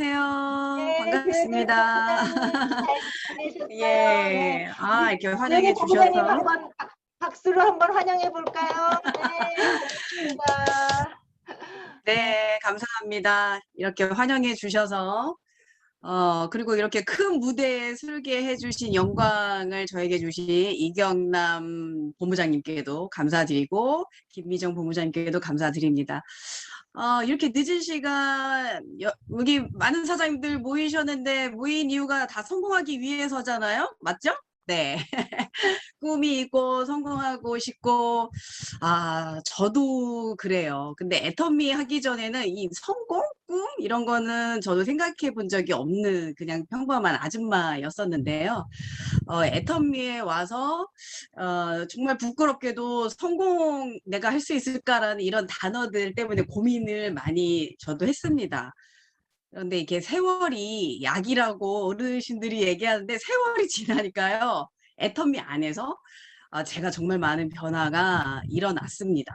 안녕하세요. 네, 교육을 반갑습니다. 잘 지내셨어요? 네. 예, 우리 이렇게 환영해 교육의 본부장님 주셔서. 한번 박수로 한번 환영해 볼까요? 네, 고맙습니다. 네, 네, 감사합니다. 이렇게 환영해 주셔서, 그리고 이렇게 큰 무대에 설계해 주신 영광을 저에게 주신 이경남 본부장님께도 감사드리고, 김미정 본부장님께도 감사드립니다. 이렇게 늦은 시간, 여기 많은 사장님들 모이셨는데, 모인 이유가 다 성공하기 위해서잖아요? 맞죠? 네. 꿈이 있고 성공하고 싶고, 저도 그래요. 근데 애터미 하기 전에는 이 성공? 꿈? 이런 거는 저도 생각해 본 적이 없는 그냥 평범한 아줌마였었는데요. 애터미에 와서, 정말 부끄럽게도 성공 내가 할 수 있을까라는 이런 단어들 때문에 고민을 많이 저도 했습니다. 그런데 이게 세월이 약이라고 어르신들이 얘기하는데 세월이 지나니까요. 애터미 안에서 제가 정말 많은 변화가 일어났습니다.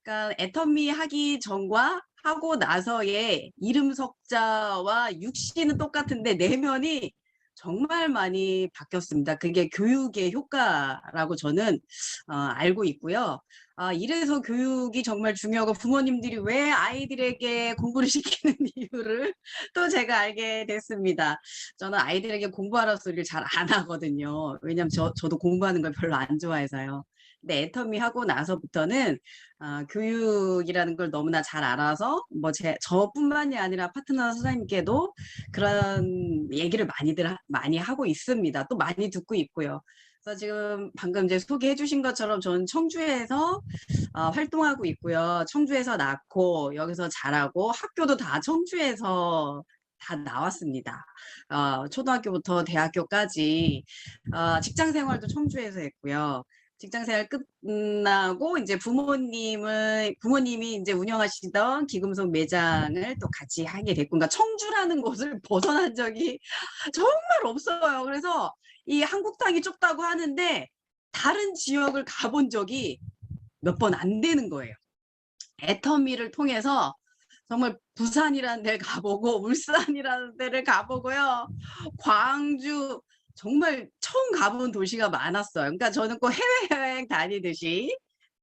그러니까 애터미 하기 전과 하고 나서의 이름 석자와 육신은 똑같은데 내면이 정말 많이 바뀌었습니다. 그게 교육의 효과라고 저는 알고 있고요. 이래서 교육이 정말 중요하고 부모님들이 왜 아이들에게 공부를 시키는 이유를 또 제가 알게 됐습니다. 저는 아이들에게 공부하라는 소리를 잘 안 하거든요. 왜냐면 저도 공부하는 걸 별로 안 좋아해서요. 근데 애터미 하고 나서부터는 교육이라는 걸 너무나 잘 알아서 뭐 저뿐만이 아니라 파트너 사장님께도 그런 얘기를 많이 하고 있습니다. 또 많이 듣고 있고요. 그래서 지금 방금 이제 소개해 주신 것처럼 저는 청주에서 활동하고 있고요. 청주에서 낳고 여기서 자라고 학교도 다 청주에서 다 나왔습니다. 초등학교부터 대학교까지 직장 생활도 청주에서 했고요. 직장 생활 끝나고 이제 부모님이 이제 운영하시던 기금속 매장을 또 같이 하게 됐고, 그러니까 청주라는 곳을 벗어난 적이 정말 없어요. 그래서 이 한국 땅이 좁다고 하는데 다른 지역을 가본 적이 몇 번 안 되는 거예요. 애터미를 통해서 정말 부산이라는 데를 가보고 울산이라는 데를 가보고요. 광주 정말 처음 가본 도시가 많았어요. 그러니까 저는 꼭 해외여행 다니듯이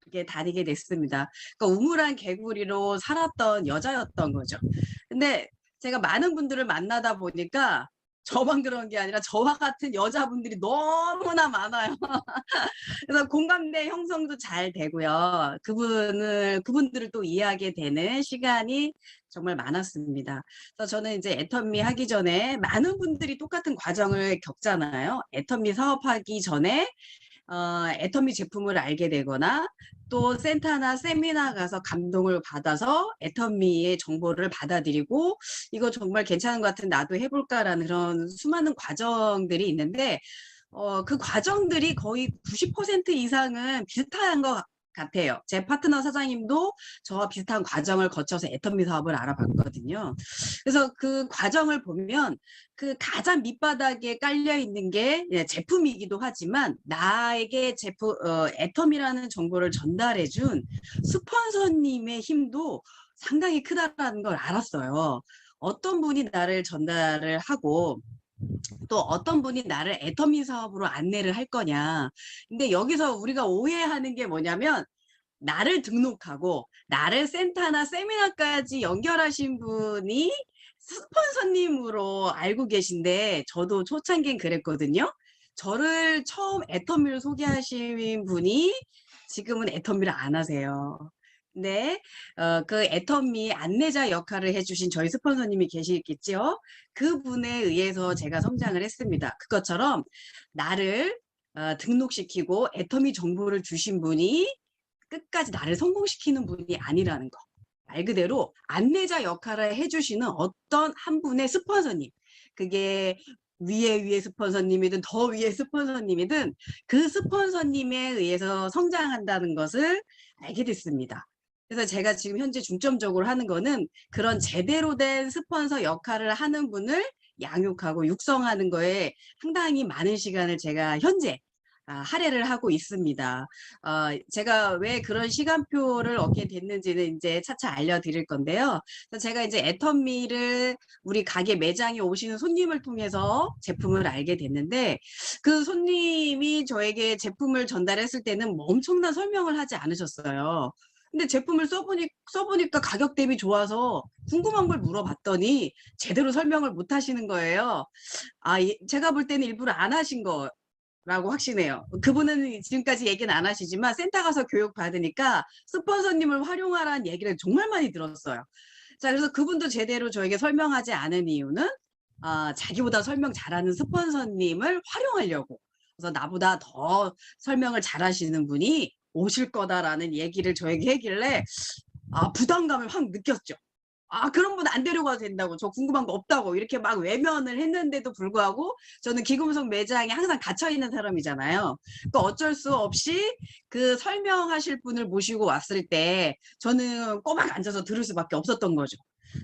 이렇게 다니게 됐습니다. 그러니까 우물안 개구리로 살았던 여자였던 거죠. 근데 제가 많은 분들을 만나다 보니까 저만 그런 게 아니라 저와 같은 여자분들이 너무나 많아요. 그래서 공감대 형성도 잘 되고요. 그분들을 또 이해하게 되는 시간이 정말 많았습니다. 그래서 저는 이제 애터미 하기 전에 많은 분들이 똑같은 과정을 겪잖아요. 애터미 사업하기 전에 애터미 제품을 알게 되거나 또 센터나 세미나 가서 감동을 받아서 애터미의 정보를 받아들이고 이거 정말 괜찮은 것 같은 나도 해볼까라는 그런 수많은 과정들이 있는데 그 과정들이 거의 90% 이상은 비슷한 것 같아요. 제 파트너 사장님도 저와 비슷한 과정을 거쳐서 애터미 사업을 알아봤거든요. 그래서 그 과정을 보면 그 가장 밑바닥에 깔려 있는 게 제품이기도 하지만 나에게 애터미라는 정보를 전달해 준 스폰서님의 힘도 상당히 크다라는 걸 알았어요. 어떤 분이 나를 전달을 하고 또 어떤 분이 나를 애터미 사업으로 안내를 할 거냐. 근데 여기서 우리가 오해하는 게 뭐냐면 나를 등록하고 나를 센터나 세미나까지 연결하신 분이 스폰서님으로 알고 계신데 저도 초창기엔 그랬거든요. 저를 처음 애터미를 소개하신 분이 지금은 애터미를 안 하세요. 네, 그 애터미 안내자 역할을 해주신 저희 스폰서님이 계시겠죠. 그분에 의해서 제가 성장을 했습니다. 그것처럼 나를 등록시키고 애터미 정보를 주신 분이 끝까지 나를 성공시키는 분이 아니라는 거. 말 그대로 안내자 역할을 해주시는 어떤 한 분의 스폰서님. 그게 위에 스폰서님이든 더 위에 스폰서님이든 그 스폰서님에 의해서 성장한다는 것을 알게 됐습니다. 그래서 제가 지금 현재 중점적으로 하는 거는 그런 제대로 된 스폰서 역할을 하는 분을 양육하고 육성하는 거에 상당히 많은 시간을 제가 현재 할애를 하고 있습니다. 제가 왜 그런 시간표를 얻게 됐는지는 이제 차차 알려드릴 건데요. 제가 이제 애터미를 우리 가게 매장에 오시는 손님을 통해서 제품을 알게 됐는데, 그 손님이 저에게 제품을 전달했을 때는 뭐 엄청난 설명을 하지 않으셨어요. 근데 제품을 써보니까 가격 대비 좋아서 궁금한 걸 물어봤더니 제대로 설명을 못 하시는 거예요. 제가 볼 때는 일부러 안 하신 거라고 확신해요. 그분은 지금까지 얘기는 안 하시지만 센터 가서 교육 받으니까 스폰서님을 활용하라는 얘기를 정말 많이 들었어요. 자, 그래서 그분도 제대로 저에게 설명하지 않은 이유는 자기보다 설명 잘하는 스폰서님을 활용하려고. 그래서 나보다 더 설명을 잘하시는 분이 오실 거다라는 얘기를 저에게 하길래 부담감을 확 느꼈죠. 그런 분 안 데려가도 된다고, 저 궁금한 거 없다고 이렇게 막 외면을 했는데도 불구하고 저는 기금속 매장에 항상 갇혀 있는 사람이잖아요. 그러니까 어쩔 수 없이 그 설명하실 분을 모시고 왔을 때 저는 꼬박 앉아서 들을 수밖에 없었던 거죠.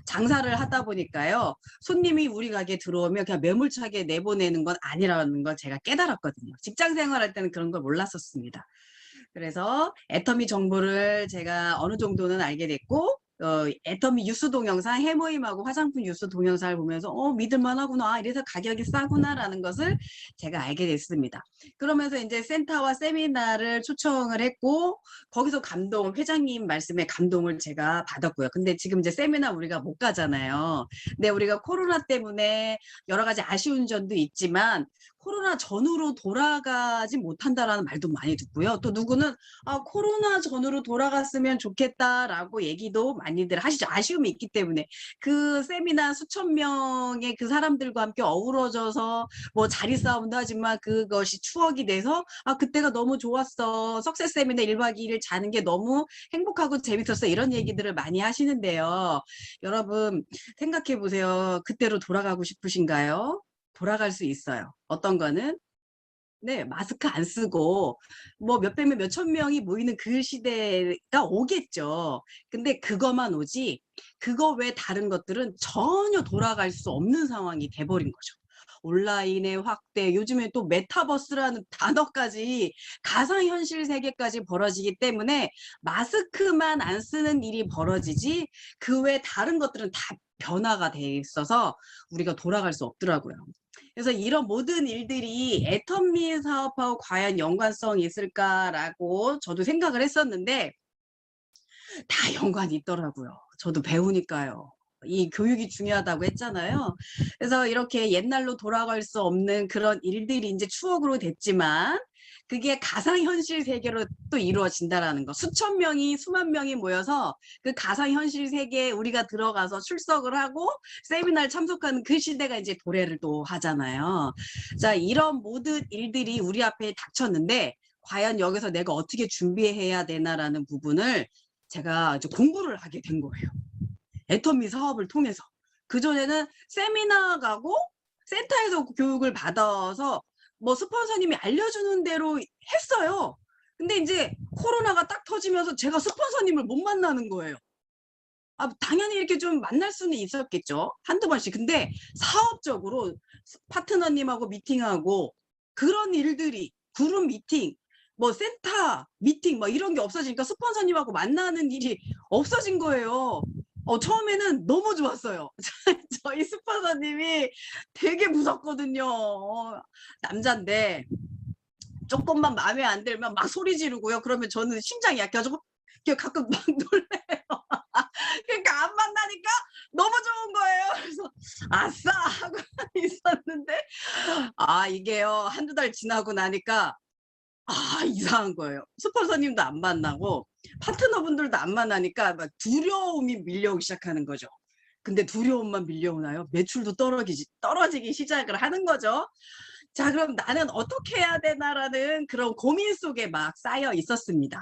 장사를 하다 보니까요, 손님이 우리 가게에 들어오면 그냥 매몰차게 내보내는 건 아니라는 걸 제가 깨달았거든요. 직장 생활할 때는 그런 걸 몰랐었습니다. 그래서 애터미 정보를 제가 어느 정도는 알게 됐고, 애터미 뉴스 동영상, 해모임하고 화장품 뉴스 동영상을 보면서 믿을만하구나, 이래서 가격이 싸구나라는 것을 제가 알게 됐습니다. 그러면서 이제 센터와 세미나를 초청을 했고, 거기서 회장님 말씀에 감동을 제가 받았고요. 근데 지금 이제 세미나 우리가 못 가잖아요. 근데 우리가 코로나 때문에 여러 가지 아쉬운 점도 있지만 코로나 전으로 돌아가지 못한다라는 말도 많이 듣고요. 또 누구는 코로나 전으로 돌아갔으면 좋겠다라고 얘기도 많이들 하시죠. 아쉬움이 있기 때문에. 그 세미나 수천 명의 그 사람들과 함께 어우러져서 뭐 자리 싸움도 하지만 그것이 추억이 돼서 그때가 너무 좋았어. 석세스 세미나 1박 2일 자는 게 너무 행복하고 재밌었어. 이런 얘기들을 많이 하시는데요. 여러분 생각해 보세요. 그때로 돌아가고 싶으신가요? 돌아갈 수 있어요. 어떤 거는 네, 마스크 안 쓰고 뭐 몇백 명, 몇천 명이 모이는 그 시대가 오겠죠. 근데 그것만 오지 그거 외 다른 것들은 전혀 돌아갈 수 없는 상황이 돼버린 거죠. 온라인의 확대, 요즘에 또 메타버스라는 단어까지 가상현실 세계까지 벌어지기 때문에 마스크만 안 쓰는 일이 벌어지지 그 외 다른 것들은 다 변화가 돼 있어서 우리가 돌아갈 수 없더라고요. 그래서 이런 모든 일들이 애터미 사업하고 과연 연관성이 있을까라고 저도 생각을 했었는데 다 연관이 있더라고요. 저도 배우니까요. 이 교육이 중요하다고 했잖아요. 그래서 이렇게 옛날로 돌아갈 수 없는 그런 일들이 이제 추억으로 됐지만 그게 가상현실 세계로 또 이루어진다라는 거. 수천 명이, 수만 명이 모여서 그 가상현실 세계에 우리가 들어가서 출석을 하고 세미나를 참석하는 그 시대가 이제 도래를 또 하잖아요. 자, 이런 모든 일들이 우리 앞에 닥쳤는데 과연 여기서 내가 어떻게 준비해야 되나라는 부분을 제가 이제 공부를 하게 된 거예요. 애터미 사업을 통해서. 그전에는 세미나 가고 센터에서 교육을 받아서 뭐 스폰서님이 알려주는 대로 했어요. 근데 이제 코로나가 딱 터지면서 제가 스폰서님을 못 만나는 거예요. 당연히 이렇게 좀 만날 수는 있었겠죠. 한두 번씩. 근데 사업적으로 파트너님하고 미팅하고 그런 일들이 그룹 미팅, 뭐 센터 미팅 뭐 이런 게 없어지니까 스폰서님하고 만나는 일이 없어진 거예요. 처음에는 너무 좋았어요. 저희 스폰서님이 되게 무섭거든요. 남잔데 조금만 마음에 안 들면 막 소리 지르고요. 그러면 저는 심장이 약해가지고 가끔 막 놀래요. 그러니까 안 만나니까 너무 좋은 거예요. 그래서 아싸 하고 있었는데 이게요 한두 달 지나고 나니까 이상한 거예요. 스폰서님도 안 만나고 파트너분들도 안 만나니까 막 두려움이 밀려오기 시작하는 거죠. 근데 두려움만 밀려오나요? 매출도 떨어지기 시작을 하는 거죠. 자, 그럼 나는 어떻게 해야 되나라는 그런 고민 속에 막 쌓여 있었습니다.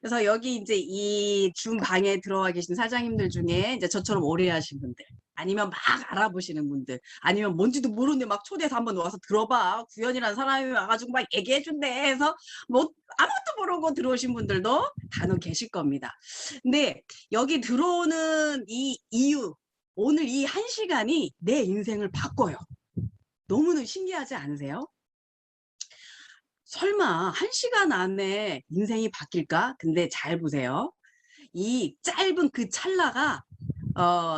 그래서 여기 이제 이 줌 방에 들어와 계신 사장님들 중에 이제 저처럼 오래 하신 분들, 아니면 막 알아보시는 분들, 아니면 뭔지도 모르는데 막 초대해서 한번 와서 들어봐. 구현이라는 사람이 와가지고 막 얘기해준대 해서 뭐 아무것도 모르고 들어오신 분들도 간혹 계실 겁니다. 근데 여기 들어오는 이 이유, 오늘 이 1시간이 내 인생을 바꿔요. 너무는 신기하지 않으세요? 설마 1시간 안에 인생이 바뀔까? 근데 잘 보세요. 이 짧은 그 찰나가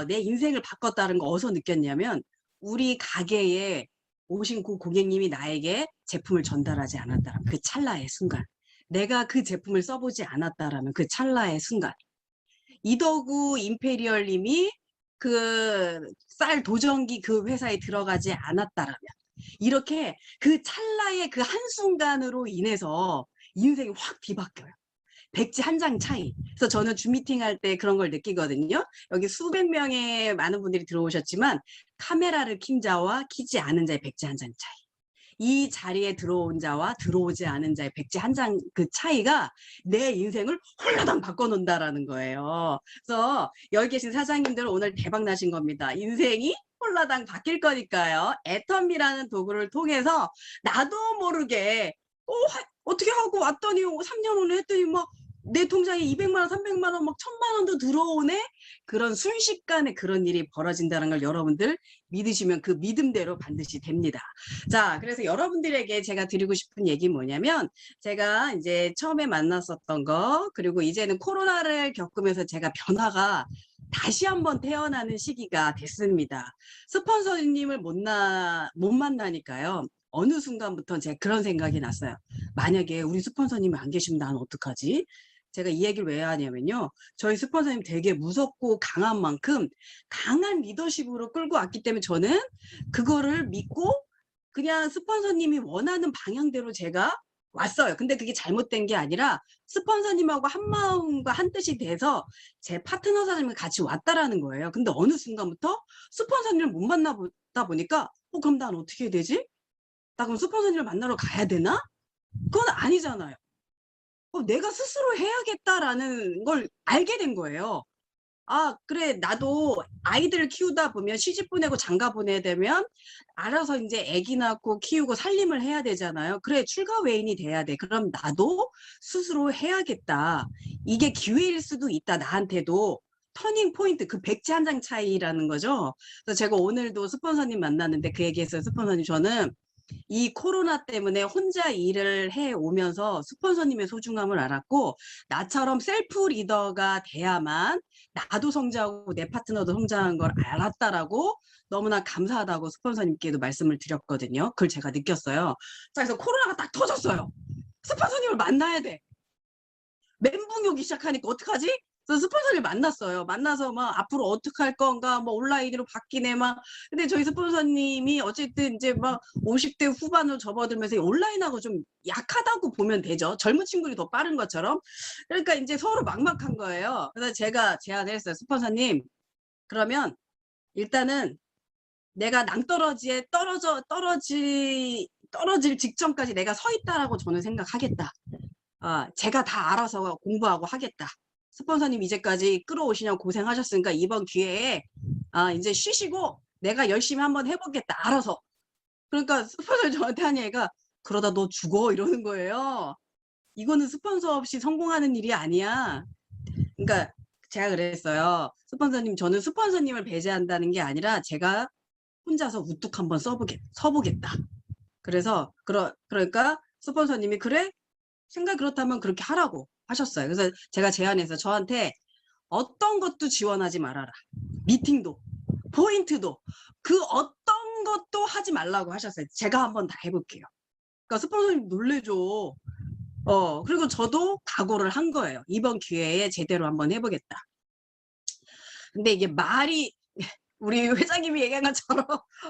내 인생을 바꿨다는 거 어디서 느꼈냐면 우리 가게에 오신 그 고객님이 나에게 제품을 전달하지 않았다라면 그 찰나의 순간, 내가 그 제품을 써보지 않았다라면 그 찰나의 순간, 이더구 임페리얼님이 그 쌀 도전기 그 회사에 들어가지 않았다라면, 이렇게 그 찰나의 그 한순간으로 인해서 인생이 확 뒤바뀌어요. 백지 한 장 차이. 그래서 저는 줌 미팅 할 때 그런 걸 느끼거든요. 여기 수백 명의 많은 분들이 들어오셨지만 카메라를 킨 자와 키지 않은 자의 백지 한 장 차이. 이 자리에 들어온 자와 들어오지 않은 자의 백지 한 장 그 차이가 내 인생을 홀라당 바꿔놓는다라는 거예요. 그래서 여기 계신 사장님들은 오늘 대박 나신 겁니다. 인생이 홀라당 바뀔 거니까요. 애텀이라는 도구를 통해서 나도 모르게 어떻게 하고 왔더니 3년 후에 했더니 막 내 통장에 200만 원, 300만 원, 막 1000만 원도 들어오네? 그런 순식간에 그런 일이 벌어진다는 걸 여러분들 믿으시면 그 믿음대로 반드시 됩니다. 자, 그래서 여러분들에게 제가 드리고 싶은 얘기 뭐냐면, 제가 이제 처음에 만났었던 거, 그리고 이제는 코로나를 겪으면서 제가 변화가 다시 한번 태어나는 시기가 됐습니다. 스폰서님을 못 만나니까요. 어느 순간부터 제가 그런 생각이 났어요. 만약에 우리 스폰서님이 안 계시면 난 어떡하지? 제가 이 얘기를 왜 하냐면요. 저희 스폰서님 되게 무섭고 강한 만큼 강한 리더십으로 끌고 왔기 때문에 저는 그거를 믿고 그냥 스폰서님이 원하는 방향대로 제가 왔어요. 근데 그게 잘못된 게 아니라 스폰서님하고 한 마음과 한 뜻이 돼서 제 파트너 사장님이 같이 왔다라는 거예요. 근데 어느 순간부터 스폰서님을 못 만나보다 보니까 그럼 난 어떻게 해야 되지? 나 그럼 스폰서님을 만나러 가야 되나? 그건 아니잖아요. 내가 스스로 해야겠다라는 걸 알게 된 거예요. 아, 그래, 나도 아이들 키우다 보면 시집 보내고 장가 보내야 되면 알아서 이제 아기 낳고 키우고 살림을 해야 되잖아요. 그래, 출가 외인이 돼야 돼. 그럼 나도 스스로 해야겠다. 이게 기회일 수도 있다, 나한테도. 터닝 포인트, 그 백지 한 장 차이라는 거죠. 그래서 제가 오늘도 스폰서님 만났는데 그 얘기했어요. 스폰서님, 저는 이 코로나 때문에 혼자 일을 해오면서 스폰서님의 소중함을 알았고, 나처럼 셀프 리더가 돼야만 나도 성장하고 내 파트너도 성장한 걸 알았다라고 너무나 감사하다고 스폰서님께도 말씀을 드렸거든요. 그걸 제가 느꼈어요. 자, 그래서 코로나가 딱 터졌어요. 스폰서님을 만나야 돼. 멘붕이 오기 시작하니까 어떡하지? 그래서 스폰서를 만났어요. 만나서 막 앞으로 어떻게 할 건가, 뭐 온라인으로 바뀌네 막. 근데 저희 스폰서님이 어쨌든 이제 막 50대 후반으로 접어들면서 온라인하고 좀 약하다고 보면 되죠. 젊은 친구들이 더 빠른 것처럼. 그러니까 이제 서로 막막한 거예요. 그래서 제가 제안을 했어요. 스폰서님, 그러면 일단은 내가 낭떠러지에 떨어질 직전까지 내가 서 있다라고 저는 생각하겠다. 제가 다 알아서 공부하고 하겠다. 스폰서님 이제까지 끌어오시냐고 고생하셨으니까 이번 기회에 이제 쉬시고 내가 열심히 한번 해보겠다. 알아서. 그러니까 스폰서님 저한테 한 얘기가 그러다 너 죽어 이러는 거예요. 이거는 스폰서 없이 성공하는 일이 아니야. 그러니까 제가 그랬어요. 스폰서님, 저는 스폰서님을 배제한다는 게 아니라 제가 혼자서 우뚝 한번 서보겠다. 그래서 그러니까 스폰서님이 그래? 생각 그렇다면 그렇게 하라고 하셨어요. 그래서 제가 제안해서 저한테 어떤 것도 지원하지 말아라. 미팅도, 포인트도, 그 어떤 것도 하지 말라고 하셨어요. 제가 한번 다 해볼게요. 그러니까 스폰서님 놀래죠. 그리고 저도 각오를 한 거예요. 이번 기회에 제대로 한번 해보겠다. 근데 이게 말이 우리 회장님이 얘기한 것처럼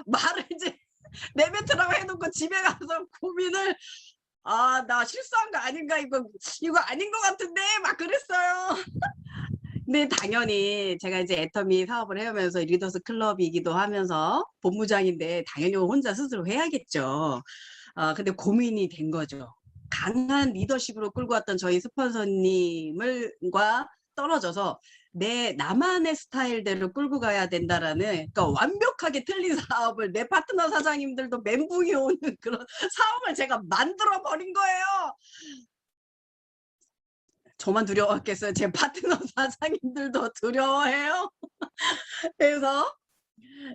말을 이제 내뱉으라고 해놓고 집에 가서 고민을 나 실수한 거 아닌가, 이거 아닌 것 같은데 막 그랬어요. 근데 당연히 제가 이제 애터미 사업을 해오면서 리더스 클럽이기도 하면서 본부장인데 당연히 혼자 스스로 해야겠죠. 근데 고민이 된 거죠. 강한 리더십으로 끌고 왔던 저희 스폰서님과 떨어져서 나만의 스타일대로 끌고 가야 된다라는, 그러니까 완벽하게 틀린 사업을 내 파트너 사장님들도 멘붕이 오는 그런 사업을 제가 만들어 버린 거예요. 저만 두려워했겠어요. 제 파트너 사장님들도 두려워해요. 그래서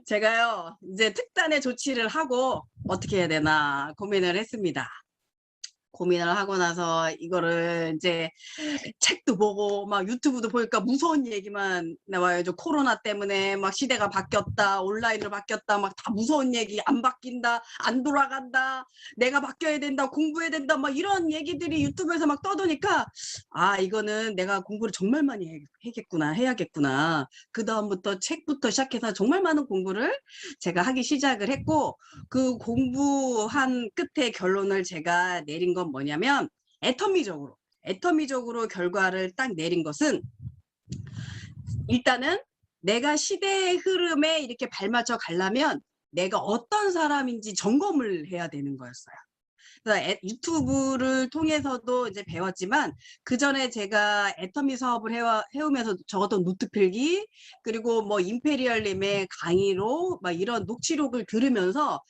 제가요 이제 특단의 조치를 하고 어떻게 해야 되나 고민을 했습니다. 고민을 하고 나서 이거를 이제 책도 보고 막 유튜브도 보니까 무서운 얘기만 나와요. 저 코로나 때문에 막 시대가 바뀌었다, 온라인으로 바뀌었다, 막 다 무서운 얘기, 안 바뀐다, 안 돌아간다, 내가 바뀌어야 된다, 공부해야 된다, 막 이런 얘기들이 유튜브에서 막 떠도니까 아, 이거는 내가 공부를 정말 많이 해야겠구나. 그 다음부터 책부터 시작해서 정말 많은 공부를 제가 하기 시작을 했고, 그 공부한 끝에 결론을 제가 내린 건 뭐냐면 애터미적으로 결과를 딱 내린 것은, 일단은 내가 시대의 흐름에 이렇게 발맞춰 가려면 내가 어떤 사람인지 점검을 해야 되는 거였어요. 그래서 유튜브를 통해서도 이제 배웠지만, 그 전에 제가 애터미 사업을 해오면서 적었던 노트 필기, 그리고 뭐 임페리얼님의 강의로 막 이런 녹취록을 들으면서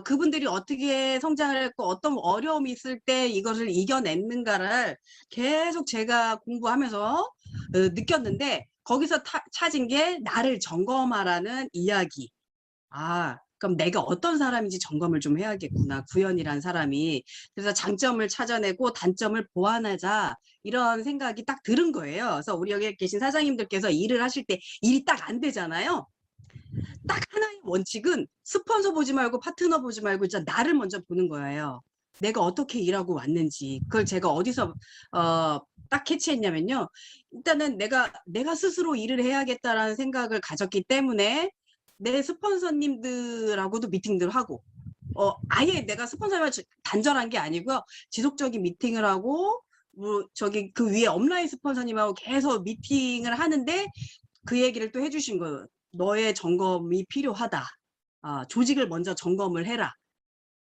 그분들이 어떻게 성장을 했고 어떤 어려움이 있을 때 이것을 이겨냈는가를 계속 제가 공부하면서 느꼈는데, 거기서 찾은 게 나를 점검하라는 이야기. 아, 그럼 내가 어떤 사람인지 점검을 좀 해야겠구나, 구현이란 사람이. 그래서 장점을 찾아내고 단점을 보완하자, 이런 생각이 딱 들은 거예요. 그래서 우리 여기 계신 사장님들께서 일을 하실 때 일이 딱 안 되잖아요. 딱 하나의 원칙은 스폰서 보지 말고 파트너 보지 말고 진짜 나를 먼저 보는 거예요. 내가 어떻게 일하고 왔는지. 그걸 제가 어디서 딱 캐치했냐면요. 일단은 내가 스스로 일을 해야겠다라는 생각을 가졌기 때문에 내 스폰서님들하고도 미팅들 하고, 아예 내가 스폰서와 단절한 게 아니고요. 지속적인 미팅을 하고, 뭐 저기 그 위에 업라인 스폰서님하고 계속 미팅을 하는데, 그 얘기를 또 해주신 거예요. 너의 점검이 필요하다. 조직을 먼저 점검을 해라.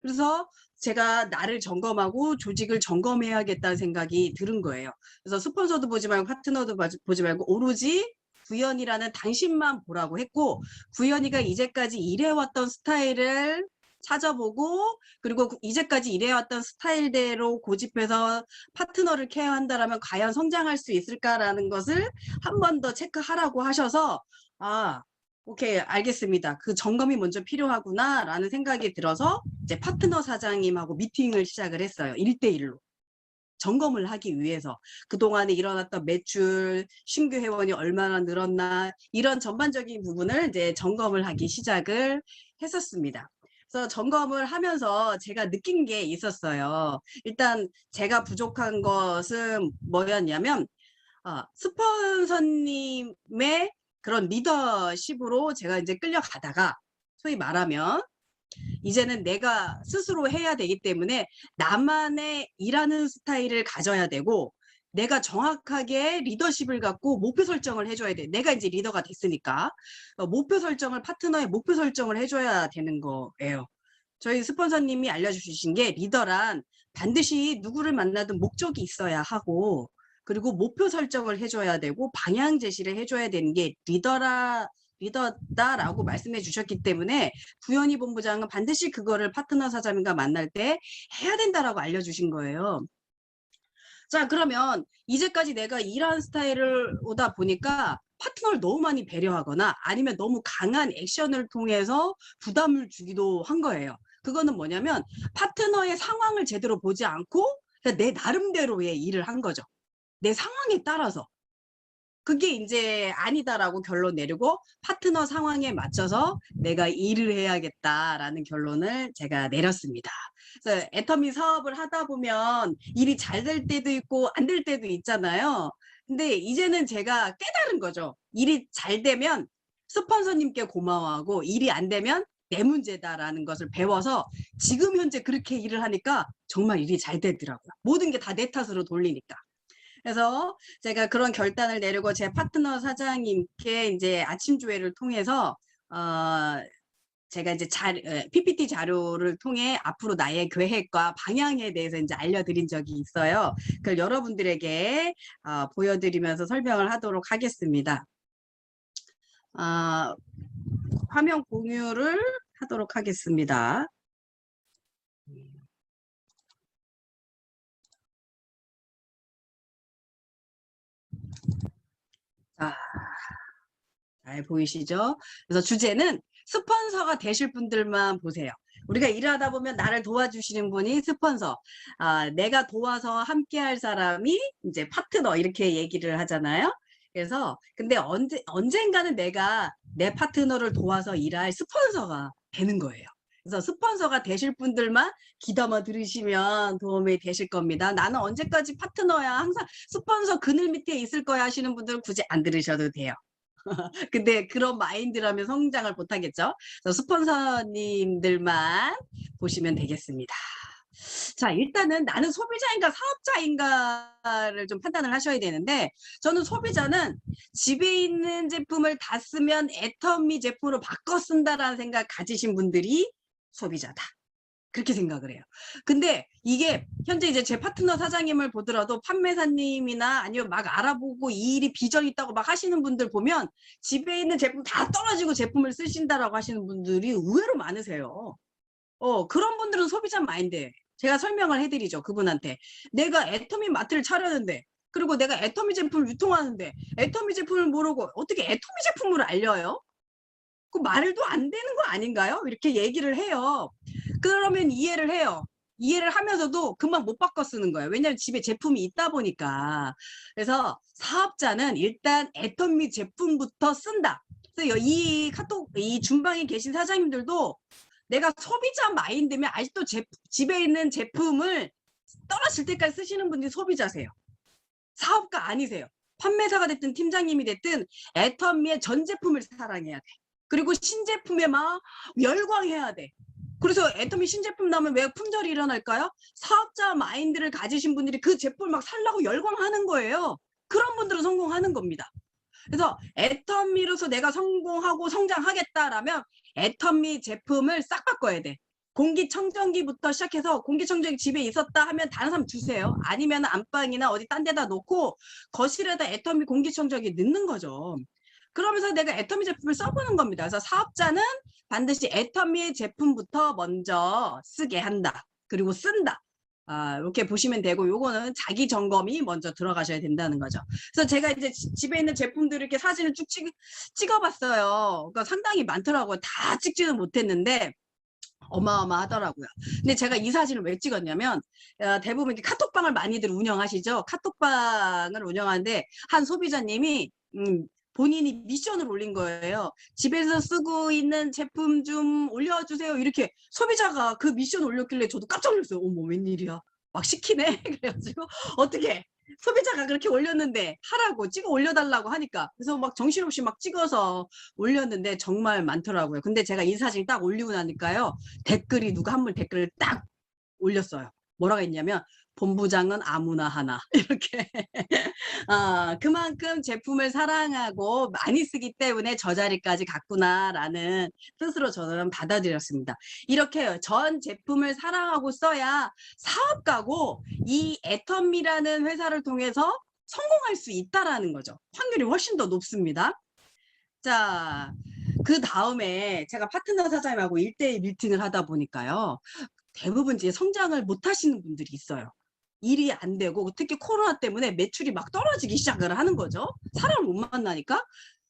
그래서 제가 나를 점검하고 조직을 점검해야겠다는 생각이 들은 거예요. 그래서 스폰서도 보지 말고 파트너도 보지 말고 오로지 구현이라는 당신만 보라고 했고, 구현이가 이제까지 일해왔던 스타일을 찾아보고, 그리고 이제까지 일해왔던 스타일대로 고집해서 파트너를 케어한다라면 과연 성장할 수 있을까라는 것을 한 번 더 체크하라고 하셔서, 아, 오케이, 알겠습니다. 그 점검이 먼저 필요하구나 라는 생각이 들어서 이제 파트너 사장님하고 미팅을 시작을 했어요. 1대1로. 점검을 하기 위해서 그동안에 일어났던 매출, 신규 회원이 얼마나 늘었나, 이런 전반적인 부분을 이제 점검을 하기 시작을 했었습니다. 그래서 점검을 하면서 제가 느낀 게 있었어요. 일단 제가 부족한 것은 뭐였냐면, 스폰서님의 그런 리더십으로 제가 이제 끌려가다가, 소위 말하면 이제는 내가 스스로 해야 되기 때문에 나만의 일하는 스타일을 가져야 되고, 내가 정확하게 리더십을 갖고 목표 설정을 해줘야 돼. 내가 이제 리더가 됐으니까 목표 설정을, 파트너의 목표 설정을 해줘야 되는 거예요. 저희 스폰서님이 알려주신 게, 리더란 반드시 누구를 만나든 목적이 있어야 하고, 그리고 목표 설정을 해줘야 되고 방향 제시를 해줘야 되는 게 리더다라고 말씀해 주셨기 때문에, 구현희 본부장은 반드시 그거를 파트너 사장님과 만날 때 해야 된다라고 알려주신 거예요. 자, 그러면 이제까지 내가 일한 스타일을 오다 보니까 파트너를 너무 많이 배려하거나 아니면 너무 강한 액션을 통해서 부담을 주기도 한 거예요. 그거는 뭐냐면 파트너의 상황을 제대로 보지 않고 그냥 내 나름대로의 일을 한 거죠. 내 상황에 따라서. 그게 이제 아니다라고 결론 내리고 파트너 상황에 맞춰서 내가 일을 해야겠다라는 결론을 제가 내렸습니다. 그래서 애터미 사업을 하다 보면 일이 잘 될 때도 있고 안 될 때도 있잖아요. 근데 이제는 제가 깨달은 거죠. 일이 잘 되면 스폰서님께 고마워하고, 일이 안 되면 내 문제다라는 것을 배워서 지금 현재 그렇게 일을 하니까 정말 일이 잘 되더라고요. 모든 게 다 내 탓으로 돌리니까. 그래서 제가 그런 결단을 내리고 제 파트너 사장님께 이제 아침 조회를 통해서 제가 이제 PPT 자료를 통해 앞으로 나의 계획과 방향에 대해서 이제 알려드린 적이 있어요. 그걸 여러분들에게 보여드리면서 설명을 하도록 하겠습니다. 화면 공유를 하도록 하겠습니다. 자, 잘 보이시죠? 그래서 주제는 스폰서가 되실 분들만 보세요. 우리가 일하다 보면 나를 도와주시는 분이 스폰서, 내가 도와서 함께할 사람이 이제 파트너 이렇게 얘기를 하잖아요. 그래서 근데 언젠가는 내가 내 파트너를 도와서 일할 스폰서가 되는 거예요. 그래서 스폰서가 되실 분들만 귀담아 들으시면 도움이 되실 겁니다. 나는 언제까지 파트너야, 항상 스폰서 그늘 밑에 있을 거야 하시는 분들은 굳이 안 들으셔도 돼요. 근데 그런 마인드라면 성장을 못하겠죠. 그래서 스폰서님들만 보시면 되겠습니다. 자, 일단은 나는 소비자인가 사업자인가를 좀 판단을 하셔야 되는데, 저는 소비자는 집에 있는 제품을 다 쓰면 애터미 제품으로 바꿔 쓴다라는 생각 가지신 분들이 소비자다. 그렇게 생각을 해요. 근데 이게 현재 이제 제 파트너 사장님을 보더라도 판매사님이나 아니면 막 알아보고 이 일이 비전 있다고 막 하시는 분들 보면 집에 있는 제품 다 떨어지고 제품을 쓰신다라고 하시는 분들이 의외로 많으세요. 그런 분들은 소비자 마인드. 제가 설명을 해드리죠. 그분한테. 내가 애터미 마트를 차렸는데, 그리고 내가 애터미 제품을 유통하는데, 애터미 제품을 모르고 어떻게 애터미 제품을 알려요? 그 말도 안 되는 거 아닌가요? 이렇게 얘기를 해요. 그러면 이해를 해요. 이해를 하면서도 금방 못 바꿔 쓰는 거예요. 왜냐하면 집에 제품이 있다 보니까. 그래서 사업자는 일단 애터미 제품부터 쓴다. 그래서 이 카톡, 이 중방에 계신 사장님들도 내가 소비자 마인드면 아직도 집에 있는 제품을 떨어질 때까지 쓰시는 분들이 소비자세요. 사업가 아니세요. 판매사가 됐든 팀장님이 됐든 애터미의 전 제품을 사랑해야 돼. 그리고 신제품에 막 열광해야 돼. 그래서 애터미 신제품 나오면 왜 품절이 일어날까요? 사업자 마인드를 가지신 분들이 그 제품을 막 살라고 열광하는 거예요. 그런 분들은 성공하는 겁니다. 그래서 애터미로서 내가 성공하고 성장하겠다라면 애터미 제품을 싹 바꿔야 돼. 공기청정기부터 시작해서 공기청정기 집에 있었다 하면 다른 사람 주세요. 아니면 안방이나 어디 딴 데다 놓고 거실에다 애터미 공기청정기 넣는 거죠. 그러면서 내가 애터미 제품을 써보는 겁니다. 그래서 사업자는 반드시 애터미 제품부터 먼저 쓰게 한다. 그리고 쓴다. 이렇게 보시면 되고, 요거는 자기 점검이 먼저 들어가셔야 된다는 거죠. 그래서 제가 이제 집에 있는 제품들을 이렇게 사진을 쭉 찍어봤어요. 그러니까 상당히 많더라고요. 다 찍지는 못했는데 어마어마하더라고요. 근데 제가 이 사진을 왜 찍었냐면, 대부분 이렇게 카톡방을 많이들 운영하시죠. 카톡방을 운영하는데 한 소비자님이 본인이 미션을 올린 거예요. 집에서 쓰고 있는 제품 좀 올려주세요. 이렇게 소비자가 그 미션 올렸길래 저도 깜짝 놀랐어요. 어머, 웬일이야. 막 시키네. 그래가지고 어떻게 소비자가 그렇게 올렸는데 하라고 찍어 올려달라고 하니까, 그래서 막 정신없이 막 찍어서 올렸는데 정말 많더라고요. 근데 제가 이 사진 딱 올리고 나니까요, 댓글이 누가 한 분 댓글을 딱 올렸어요. 뭐라고 했냐면 본부장은 아무나 하나 이렇게. 그만큼 제품을 사랑하고 많이 쓰기 때문에 저 자리까지 갔구나라는 뜻으로 저는 받아들였습니다. 이렇게 전 제품을 사랑하고 써야 사업가고 이 애터미라는 회사를 통해서 성공할 수 있다라는 거죠. 확률이 훨씬 더 높습니다. 자, 그 다음에 제가 파트너 사장님하고 1대1 미팅을 하다 보니까요, 대부분 이제 성장을 못 하시는 분들이 있어요. 일이 안 되고 특히 코로나 때문에 매출이 막 떨어지기 시작을 하는 거죠. 사람을 못 만나니까.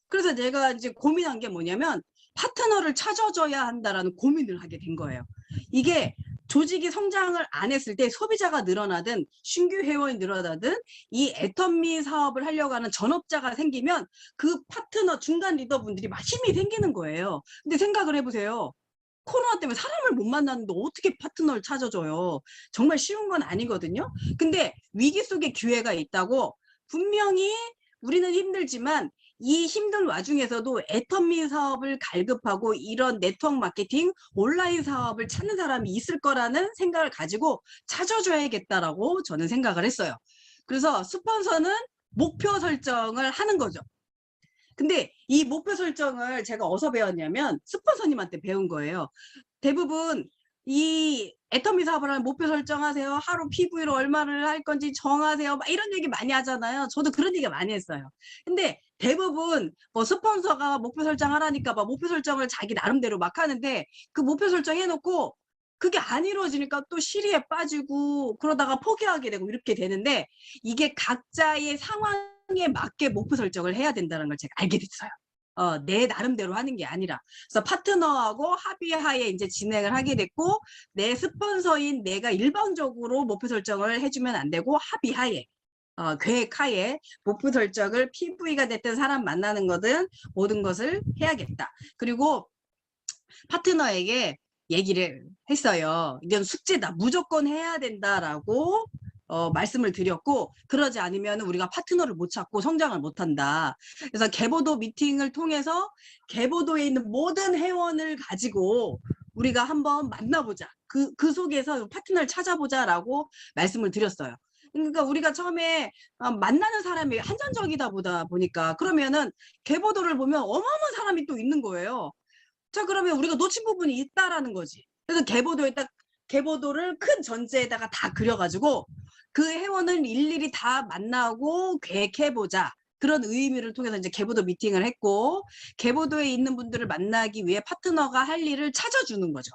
그래서 내가 이제 고민한 게 뭐냐면 파트너를 찾아줘야 한다라는 고민을 하게 된 거예요. 이게 조직이 성장을 안 했을 때 소비자가 늘어나든 신규 회원이 늘어나든 이 애터미 사업을 하려고 하는 전업자가 생기면 그 파트너 중간 리더분들이 막 힘이 생기는 거예요. 근데 생각을 해보세요. 코로나 때문에 사람을 못 만났는데 어떻게 파트너를 찾아줘요? 정말 쉬운 건 아니거든요. 근데 위기 속에 기회가 있다고, 분명히 우리는 힘들지만 이 힘든 와중에서도 애터미 사업을 갈급하고 이런 네트워크 마케팅, 온라인 사업을 찾는 사람이 있을 거라는 생각을 가지고 찾아줘야겠다라고 저는 생각을 했어요. 그래서 스폰서는 목표 설정을 하는 거죠. 근데 이 목표 설정을 제가 어디서 배웠냐면 스폰서님한테 배운 거예요. 대부분 이 애터미 사업을 하면 목표 설정하세요. 하루 PV로 얼마를 할 건지 정하세요. 막 이런 얘기 많이 하잖아요. 저도 그런 얘기 많이 했어요. 근데 대부분 뭐 스폰서가 목표 설정하라니까 막 목표 설정을 자기 나름대로 막 하는데, 그 목표 설정 해놓고 그게 안 이루어지니까 또 시리에 빠지고 그러다가 포기하게 되고 이렇게 되는데, 이게 각자의 상황에 맞게 목표 설정을 해야 된다는 걸 제가 알게 됐어요. 내 나름대로 하는 게 아니라. 그래서 파트너하고 합의하에 이제 진행을 하게 됐고, 내 스폰서인 내가 일방적으로 목표 설정을 해주면 안 되고, 합의하에, 계획하에 목표 설정을 PV가 됐든 사람 만나는 거든 모든 것을 해야겠다. 그리고 파트너에게 얘기를 했어요. 이건 숙제다. 무조건 해야 된다라고 말씀을 드렸고, 그러지 않으면 우리가 파트너를 못 찾고 성장을 못 한다. 그래서 개보도 미팅을 통해서 개보도에 있는 모든 회원을 가지고 우리가 한번 만나보자. 그 속에서 파트너를 찾아보자라고 말씀을 드렸어요. 그러니까 우리가 처음에 만나는 사람이 한정적이다 보니까 그러면은 개보도를 보면 어마어마한 사람이 또 있는 거예요. 자, 그러면 우리가 놓친 부분이 있다라는 거지. 그래서 개보도를 큰 전제에다가 다 그려가지고 그 회원을 일일이 다 만나고 계획해보자. 그런 의미를 통해서 이제 개보도 미팅을 했고, 개보도에 있는 분들을 만나기 위해 파트너가 할 일을 찾아주는 거죠.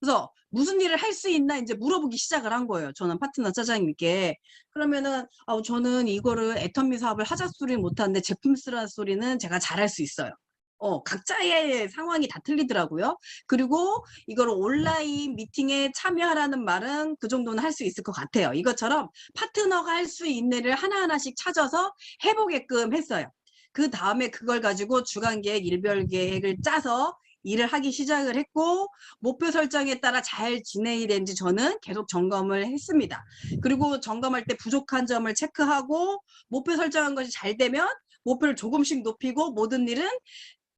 그래서 무슨 일을 할 수 있나 이제 물어보기 시작을 한 거예요. 저는 파트너 사장님께. 그러면은 저는 이거를 애터미 사업을 하자 소리는 못하는데 제품 쓰라 소리는 제가 잘할 수 있어요. 각자의 상황이 다 틀리더라고요. 그리고 이걸 온라인 미팅에 참여하라는 말은 그 정도는 할 수 있을 것 같아요. 이것처럼 파트너가 할 수 있는 일을 하나하나씩 찾아서 해보게끔 했어요. 그 다음에 그걸 가지고 주간계획, 일별계획을 짜서 일을 하기 시작을 했고, 목표 설정에 따라 잘 진행이 되는지 저는 계속 점검을 했습니다. 그리고 점검할 때 부족한 점을 체크하고, 목표 설정한 것이 잘 되면 목표를 조금씩 높이고, 모든 일은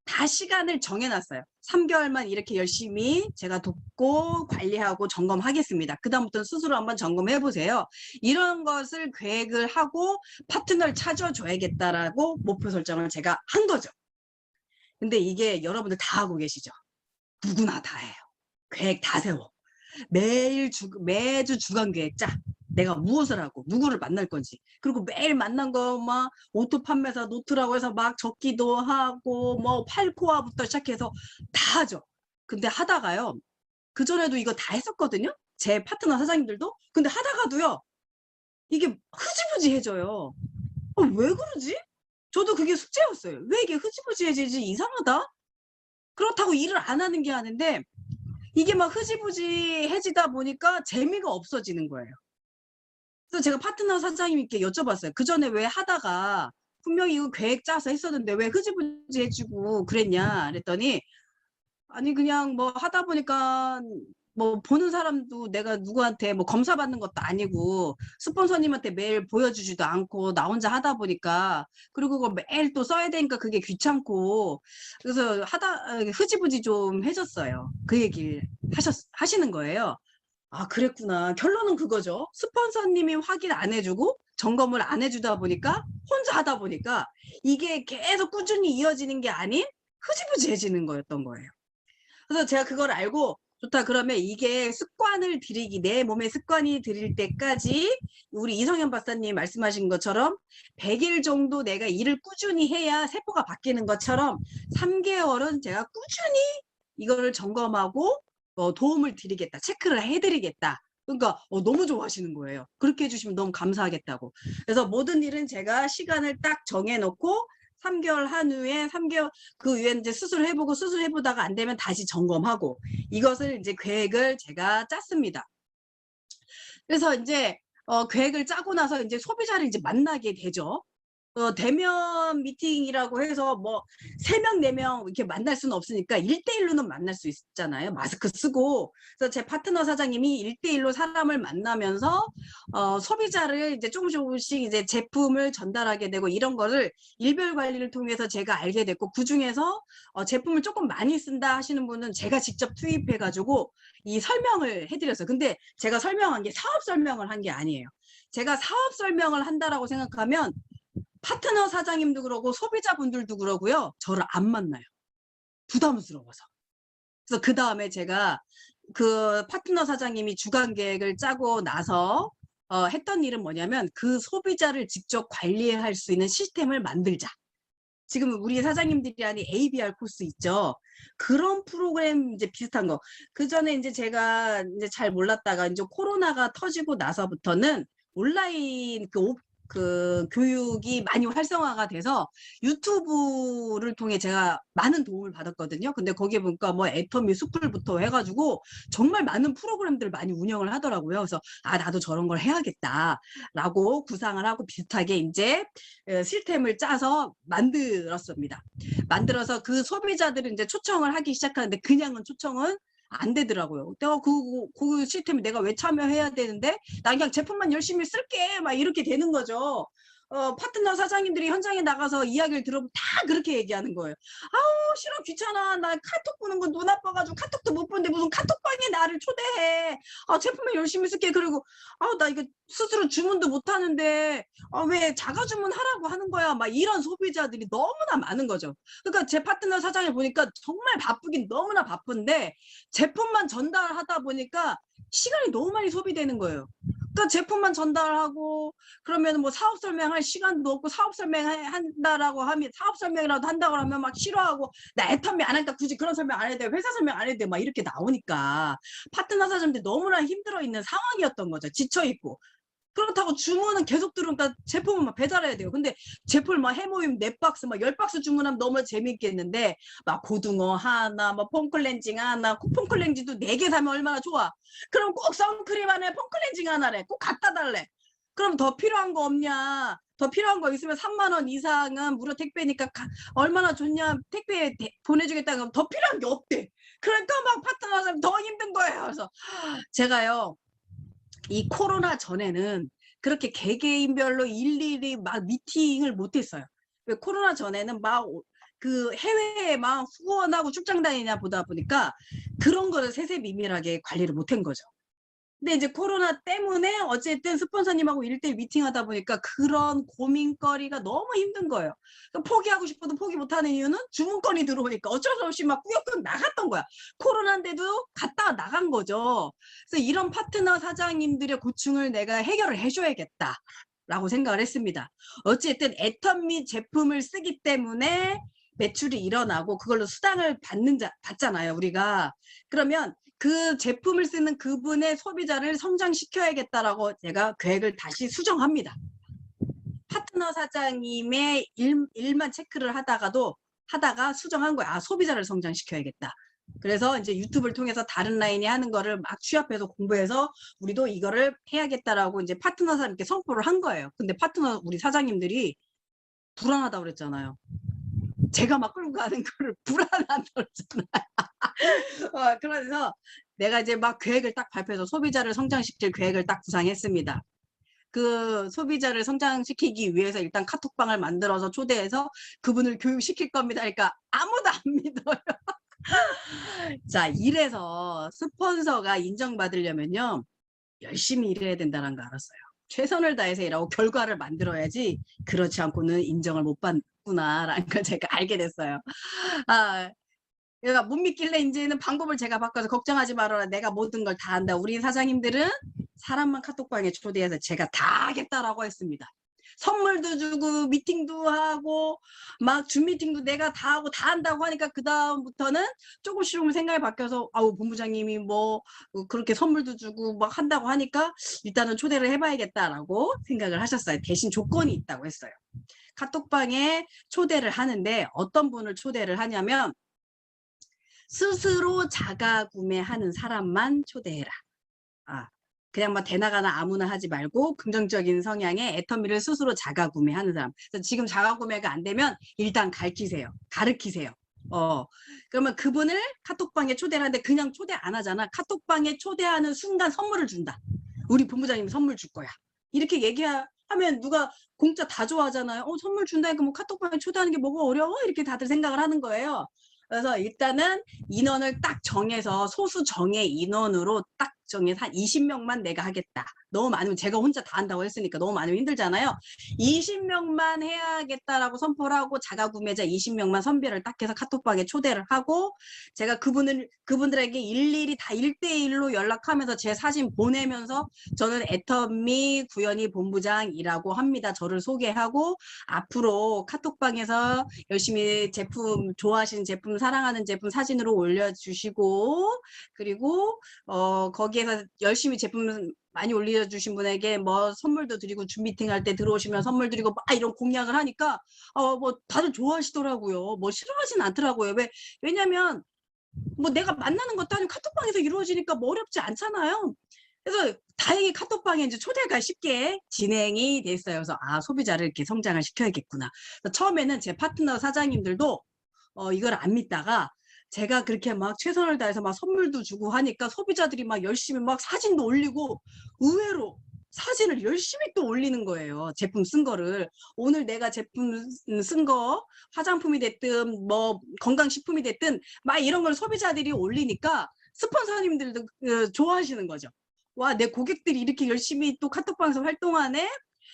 다 시간을 정해놨어요. 3개월만 이렇게 열심히 제가 돕고 관리하고 점검하겠습니다. 그 다음부터는 스스로 한번 점검해보세요. 이런 것을 계획을 하고 파트너를 찾아줘야겠다라고 목표 설정을 제가 한 거죠. 근데 이게 여러분들 다 하고 계시죠? 누구나 다 해요. 계획 다 세워. 매주 주간 계획 짜. 내가 무엇을 하고 누구를 만날 건지. 그리고 매일 만난 거 막 오토 판매사 노트라고 해서 막 적기도 하고 뭐 팔코아부터 시작해서 다 하죠. 근데 하다가요. 그전에도 이거 다 했었거든요. 제 파트너 사장님들도. 근데 하다가도요. 이게 흐지부지해져요. 왜 그러지? 저도 그게 숙제였어요. 왜 이게 흐지부지해지지? 이상하다. 그렇다고 일을 안 하는 게 아닌데 이게 막 흐지부지해지다 보니까 재미가 없어지는 거예요. 그래서 제가 파트너 사장님께 여쭤봤어요. 그 전에 왜 하다가 분명히 이거 계획 짜서 했었는데 왜 흐지부지해지고 그랬냐 그랬더니 아니 그냥 뭐 하다 보니까 뭐 보는 사람도 내가 누구한테 뭐 검사 받는 것도 아니고 스폰서님한테 매일 보여주지도 않고 나 혼자 하다 보니까 그리고 그걸 매일 또 써야 되니까 그게 귀찮고 그래서 흐지부지 좀 해졌어요. 그 얘기를 하시는 거예요. 아, 그랬구나. 결론은 그거죠. 스폰서님이 확인 안 해주고 점검을 안 해주다 보니까 혼자 하다 보니까 이게 계속 꾸준히 이어지는 게 아닌 흐지부지해지는 거였던 거예요. 그래서 제가 그걸 알고 좋다. 그러면 이게 습관을 들이기 내 몸에 습관이 들일 때까지 우리 이성현 박사님 말씀하신 것처럼 100일 정도 내가 일을 꾸준히 해야 세포가 바뀌는 것처럼 3개월은 제가 꾸준히 이거를 점검하고 도움을 드리겠다. 체크를 해드리겠다. 그러니까 너무 좋아하시는 거예요. 그렇게 해주시면 너무 감사하겠다고. 그래서 모든 일은 제가 시간을 딱 정해놓고 3개월 한 후에 3개월 그 후에 이제 수술해보다가 안 되면 다시 점검하고 이것을 이제 계획을 제가 짰습니다. 그래서 이제 계획을 짜고 나서 이제 소비자를 이제 만나게 되죠. 대면 미팅이라고 해서 뭐 3명, 4명 이렇게 만날 수는 없으니까 1대1로는 만날 수 있잖아요. 마스크 쓰고. 그래서 제 파트너 사장님이 1대1로 사람을 만나면서 소비자를 이제 조금씩 이제 제품을 전달하게 되고 이런 거를 일별 관리를 통해서 제가 알게 됐고 그중에서 제품을 조금 많이 쓴다 하시는 분은 제가 직접 투입해가지고 이 설명을 해드렸어요. 근데 제가 설명한 게 사업 설명을 한 게 아니에요. 제가 사업 설명을 한다라고 생각하면 파트너 사장님도 그러고 소비자분들도 그러고요. 저를 안 만나요. 부담스러워서. 그래서 그 다음에 제가 그 파트너 사장님이 주간 계획을 짜고 나서 했던 일은 뭐냐면 그 소비자를 직접 관리할 수 있는 시스템을 만들자. 지금 우리 사장님들이 하는 ABR 코스 있죠. 그런 프로그램 이제 비슷한 거. 그 전에 이제 제가 이제 잘 몰랐다가 이제 코로나가 터지고 나서부터는 온라인 그 그 교육이 많이 활성화가 돼서 유튜브를 통해 제가 많은 도움을 받았거든요. 근데 거기에 보니까 뭐 애터미 수풀부터 해가지고 정말 많은 프로그램들을 많이 운영을 하더라고요. 그래서 아, 나도 저런 걸 해야겠다라고 구상을 하고 비슷하게 이제 시스템을 짜서 만들었습니다. 만들어서 그 소비자들을 이제 초청을 하기 시작하는데 그냥은 초청은 안 되더라고요. 내가 그 시스템에 내가 왜 참여해야 되는데 나 그냥 제품만 열심히 쓸게 막 이렇게 되는 거죠. 파트너 사장님들이 현장에 나가서 이야기를 들어보면 다 그렇게 얘기하는 거예요. 아우 싫어 귀찮아 나 카톡 보는 거 눈 아파가지고 카톡도 못 보는데 무슨 카톡방에 나를 초대해. 아 제품만 열심히 쓸게. 그리고 아우 나 이거 스스로 주문도 못 하는데 왜 자가 주문하라고 하는 거야. 막 이런 소비자들이 너무나 많은 거죠. 그러니까 제 파트너 사장을 보니까 정말 바쁘긴 너무나 바쁜데 제품만 전달하다 보니까 시간이 너무 많이 소비되는 거예요. 그러니까 제품만 전달하고 그러면 뭐 사업 설명할 시간도 없고 사업 설명한다라고 하면 사업 설명이라도 한다고 하면 막 싫어하고 나 애터미 안 하니까 굳이 그런 설명 안 해도 돼. 회사 설명 안 해도 돼. 막 이렇게 나오니까 파트너 사장님들 너무나 힘들어 있는 상황이었던 거죠. 지쳐 있고. 그렇다고 주문은 계속 들어오니까 제품은 막 배달해야 돼요. 근데 제품을 막 해모임 4박스, 막 10박스 주문하면 너무 재밌겠는데, 막 고등어 하나, 뭐 폼클렌징 하나, 폼클렌징도 4개 사면 얼마나 좋아. 그럼 꼭 선크림 하나에 폼클렌징 하나래. 꼭 갖다 달래. 그럼 더 필요한 거 없냐? 더 필요한 거 있으면 3만 원 이상은 무료 택배니까 얼마나 좋냐? 택배 보내주겠다. 그럼 더 필요한 게 없대. 그러니까 막 파트너는 더 힘든 거예요. 그래서 제가요. 이 코로나 전에는 그렇게 개개인별로 일일이 막 미팅을 못했어요. 왜 코로나 전에는 막 그 해외에 막 후원하고 출장 다니냐 보다 보니까 그런 거를 세세미밀하게 관리를 못한 거죠. 근데 이제 코로나 때문에 어쨌든 스폰서님하고 1대1 미팅하다 보니까 그런 고민거리가 너무 힘든 거예요. 포기하고 싶어도 포기 못하는 이유는 주문건이 들어오니까 어쩔 수 없이 막 꾸역꾸역 나갔던 거야. 코로나인데도 갔다 나간 거죠. 그래서 이런 파트너 사장님들의 고충을 내가 해결을 해줘야겠다. 라고 생각을 했습니다. 어쨌든 애터미 제품을 쓰기 때문에 매출이 일어나고 그걸로 수당을 받잖아요, 우리가. 그러면 그 제품을 쓰는 그분의 소비자를 성장시켜야겠다라고 제가 계획을 다시 수정합니다. 파트너 사장님의 일만 체크를 하다가 수정한 거야. 아, 소비자를 성장시켜야겠다. 그래서 이제 유튜브를 통해서 다른 라인이 하는 거를 막 취합해서 공부해서 우리도 이거를 해야겠다라고 이제 파트너 사장님께 선포를 한 거예요. 근데 파트너 우리 사장님들이 불안하다고 그랬잖아요. 제가 막 끌고 가는 거를 불안하다고 그랬잖아요. 그래서 내가 이제 막 계획을 딱 발표해서 소비자를 성장시킬 계획을 딱 구상했습니다. 그 소비자를 성장시키기 위해서 일단 카톡방을 만들어서 초대해서 그분을 교육시킬 겁니다. 그러니까 아무도 안 믿어요. 자, 이래서 스폰서가 인정받으려면요. 열심히 일해야 된다는 거 알았어요. 최선을 다해서 일하고 결과를 만들어야지 그렇지 않고는 인정을 못 받구나라는 걸 제가 알게 됐어요. 아, 얘가 못 믿길래 이제는 방법을 제가 바꿔서 걱정하지 말아라. 내가 모든 걸 다 한다. 우리 사장님들은 사람만 카톡방에 초대해서 제가 다 하겠다라고 했습니다. 선물도 주고 미팅도 하고 막 줌 미팅도 내가 다 하고 다 한다고 하니까 그 다음부터는 조금씩 생각이 바뀌어서 아우 본부장님이 뭐 그렇게 선물도 주고 막 한다고 하니까 일단은 초대를 해봐야겠다라고 생각을 하셨어요. 대신 조건이 있다고 했어요. 카톡방에 초대를 하는데 어떤 분을 초대를 하냐면 스스로 자가 구매하는 사람만 초대해라. 그냥 막 대나가나 아무나 하지 말고 긍정적인 성향의 애터미를 스스로 자가 구매하는 사람. 그래서 지금 자가 구매가 안 되면 일단 가르치세요. 그러면 그분을 카톡방에 초대를 하는데 그냥 초대 안 하잖아. 카톡방에 초대하는 순간 선물을 준다. 우리 본부장님 선물 줄 거야. 이렇게 얘기하면 누가 공짜 다 좋아하잖아요. 선물 준다니까 뭐 카톡방에 초대하는 게 뭐가 어려워? 이렇게 다들 생각을 하는 거예요. 그래서 일단은 인원을 딱 정해서 소수 정예 인원으로 딱 정해서 한 20명만 내가 하겠다. 너무 많으면 제가 혼자 다 한다고 했으니까 너무 많으면 힘들잖아요. 20명만 해야겠다라고 선포를 하고 자가 구매자 20명만 선별을 딱 해서 카톡방에 초대를 하고 제가 그분들에게 일일이 다 1대1로 연락하면서 제 사진 보내면서 저는 애터미 구현이 본부장이라고 합니다. 저를 소개하고 앞으로 카톡방에서 열심히 제품 좋아하시는 제품 사랑하는 제품 사진으로 올려주시고 그리고 거기에 거기에서 열심히 제품 많이 올려주신 분에게 뭐 선물도 드리고 줌 미팅 할 때 들어오시면 선물 드리고 막 이런 공약을 하니까 뭐 다들 좋아하시더라고요. 뭐 싫어하진 않더라고요. 왜냐면 뭐 내가 만나는 것도 아니고 카톡방에서 이루어지니까 뭐 어렵지 않잖아요. 그래서 다행히 카톡방에 이제 초대가 쉽게 진행이 됐어요. 그래서 소비자를 이렇게 성장을 시켜야겠구나. 그래서 처음에는 제 파트너 사장님들도 이걸 안 믿다가 제가 그렇게 막 최선을 다해서 막 선물도 주고 하니까 소비자들이 막 열심히 막 사진도 올리고 의외로 사진을 열심히 또 올리는 거예요. 제품 쓴 거를. 오늘 내가 제품 쓴 거 화장품이 됐든 뭐 건강식품이 됐든 막 이런 걸 소비자들이 올리니까 스폰서님들도 좋아하시는 거죠. 와, 내 고객들이 이렇게 열심히 또 카톡방에서 활동하네.